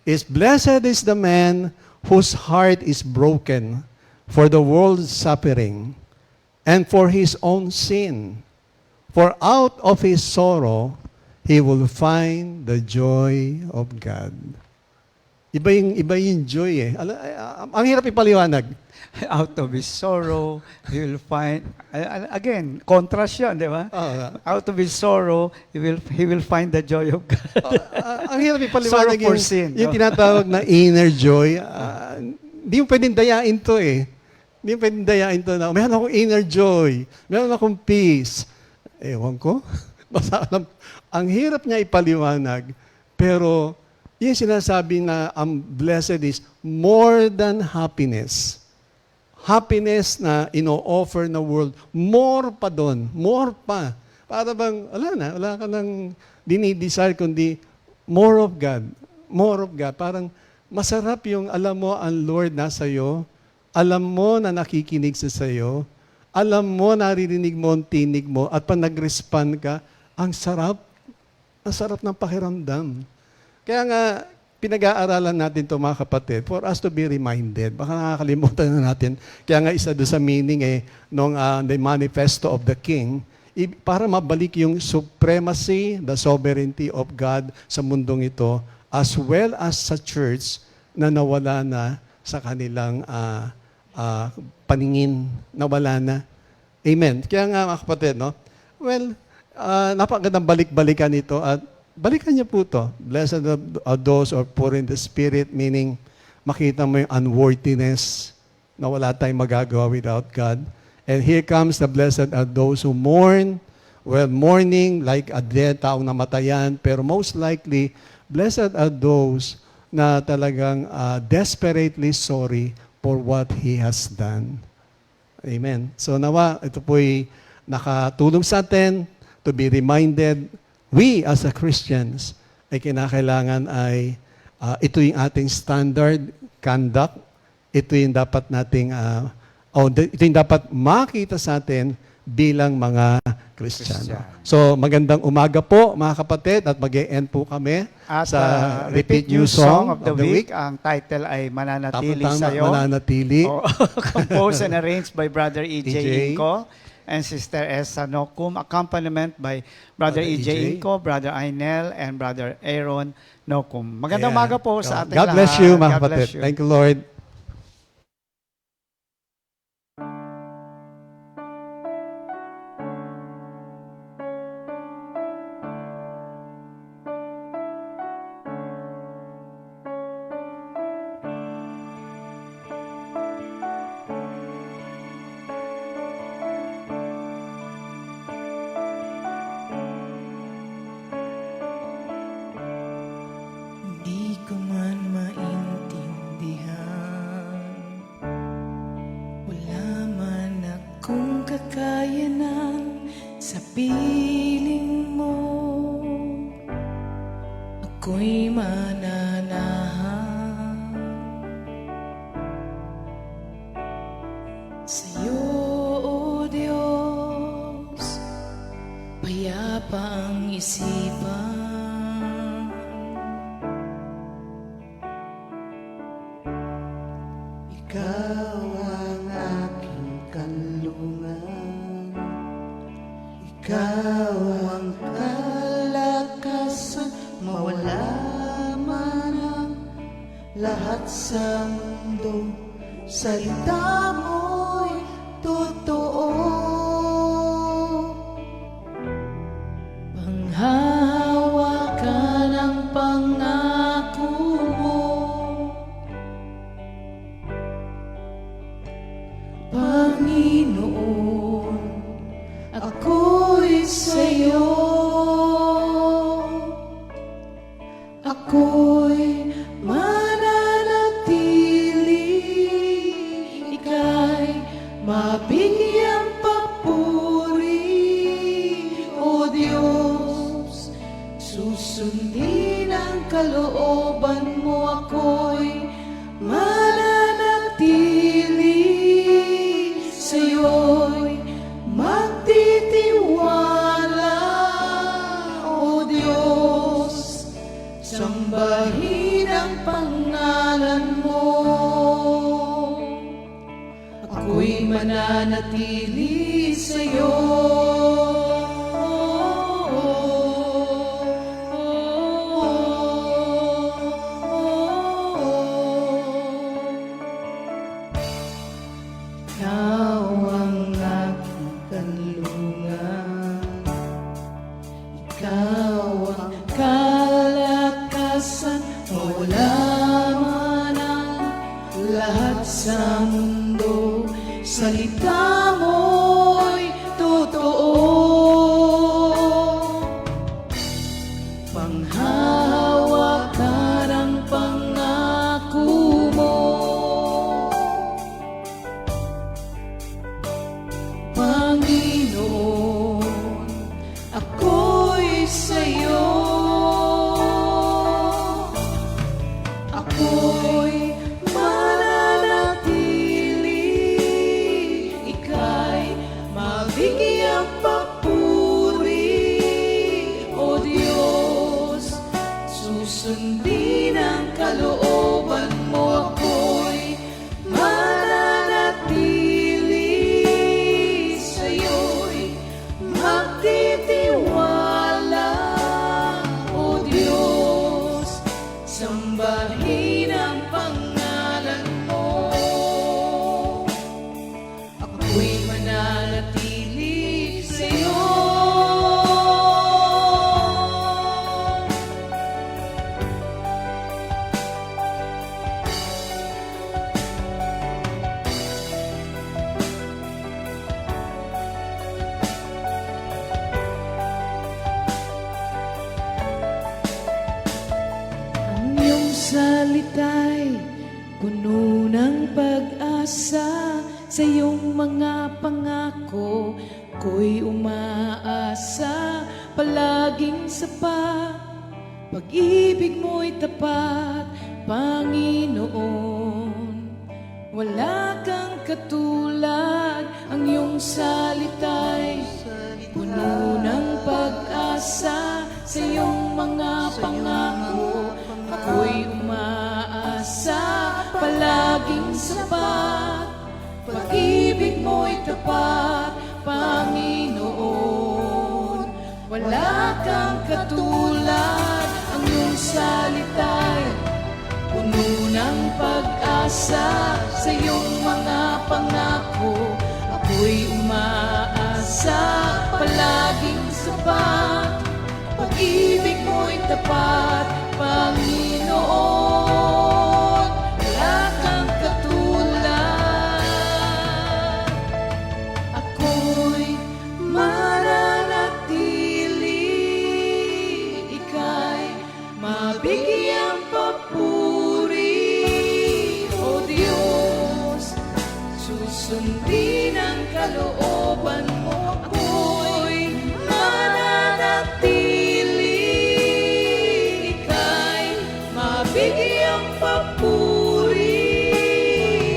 is blessed is the man whose heart is broken for the world's suffering and for his own sin. For out of his sorrow, he will find the joy of God. Iba yung joy eh. Ang hirap ipaliwanag. Out of his sorrow, he will find, again, contrast yun, di ba? Out of his sorrow, he will find the joy of God. Ang hirap Sorrow ipaliwanag for sin, yung no? tinatawag na inner joy. Hindi mo pwedeng dayain to eh. Hindi mo pwedeng dayain to na, meron akong inner joy, meron akong peace. Ewan ko. Basta alam, ang hirap niya ipaliwanag, pero yung sinasabi na ang blessed is more than happiness. Happiness na ino-offer na world, more pa doon, more pa. Para bang, wala ka nang dinidesire kundi more of God. More of God. Parang masarap yung alam mo ang Lord nasa iyo, alam mo na nakikinig sa sayo, alam mo, naririnig mo ang tinig mo, at pag nag-respond ka, ang sarap ng pakiramdam. Kaya nga, pinag-aaralan natin ito mga kapatid for us to be reminded. Baka nakakalimutan na natin. Kaya nga isa doon sa meaning nung the manifesto of the king, para mabalik yung supremacy, the sovereignty of God sa mundong ito, as well as sa church na nawala na sa kanilang paningin, nawala na. Amen. Kaya nga mga kapatid, no? Well, napakagandang balik-balikan ito at balikan niyo po ito. Blessed are those who are poor in the spirit, meaning makita mo yung unworthiness na wala tayong magagawa without God. And here comes the blessed are those who mourn. Well, mourning like a dead, taong namatayan, pero most likely, blessed are those na talagang desperately sorry for what He has done. Amen. So nawa, ito po'y nakatulong sa atin to be reminded, we as a Christians, ay kinakailangan ay ito yung ating standard conduct, ito yung dapat nating, ito yung dapat makita sa atin bilang mga Kristiyano. So, magandang umaga po mga kapatid at mag-e-end po kami At sa repeat new song of the week. Ang title ay Mananatili Tama-tama, Sa'yo. mananatili. Oh, composed and arranged by Brother E.J. E.J. Inco and Sister Esa Nokum. Accompaniment by Brother E.J. Inco, Brother Ainel, and Brother Aaron Nokum. Magandang Ayan. umaga po sa ating God lahat. bless you mga God kapatid. bless you. Thank you, Lord. Di ko man maintindihan, wala man akong kakayanan sa piling mo. Ako'y mananahan sa'yo, O Diyos, payapa ang isipan. Ikaw ang aking kanlungan, ikaw ang kalakasan, mawala man ang lahat sa mundo, salita mo'y totoo. Panghawakan ang pangako mo, Panginoon, ako'y sa'yo. Ako'y mananatili, ika'y mabigyang papuri, O Diyos. Susundin ang kalooban mo, ako'y mananatili, sa'yo'y magtitiwala, O Diyos. Sambahin ang pangalan mo, ako'y mananatili sa'yo. Ikaw ang aking kanlungan, ikaw ang kalakasan, wala man ang lahat sa mundo, salita mo'y totoo. Panghawakan ang pangako mo, Panginoon, ako'y sa'yo. Ako'y mananatili, ika'y mabigyang papuri, O Diyos. Susundin ang kalooban mo, ako'y mananatili, sa'yo'y magtitiwala, O Diyos. Sambahin ang pangalan mo, ako'y mananatili sa'yo. Ang iyong salita'y puno ng pag-asa, sa iyong mga pangako Ako'y umaasa, palaging sapat. Pag-ibig mo'y tapat, Panginoon. Wala kang katulad, ang iyong salita'y puno ng pag-asa. Sa iyong mga pangako, ako'y umaasa, palaging sapat. Pag-ibig mo'y tapat, Panginoon. Wala kang katulad, ang iyong salita'y puno ng pag-asa. Sa iyong mga pangako, ako'y umaasa, palaging sapat. Pag-ibig mo'y tapat, Panginoon. Wala kang katulad. Ako'y mananatili, ika'y mabigyang papuri. O Diyos, susundin ang kalooban mo. Ako'y mananatili, ika'y mabigyang papuri.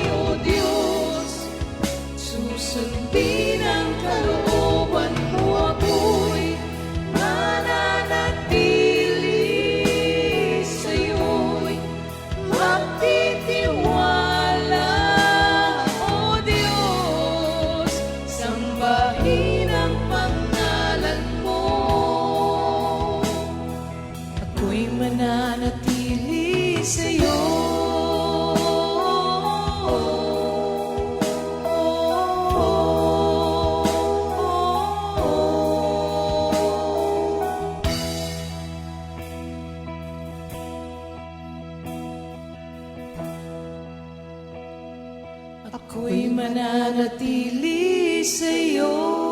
O Diyos, susundin ang kalooban mo. Ako'y mananatili, sa'yo'y magtitiwala. O Diyos, sambahin ang pangalan mo. Ako'y mananatili sa'yo. Ako'y mananatili sa'yo.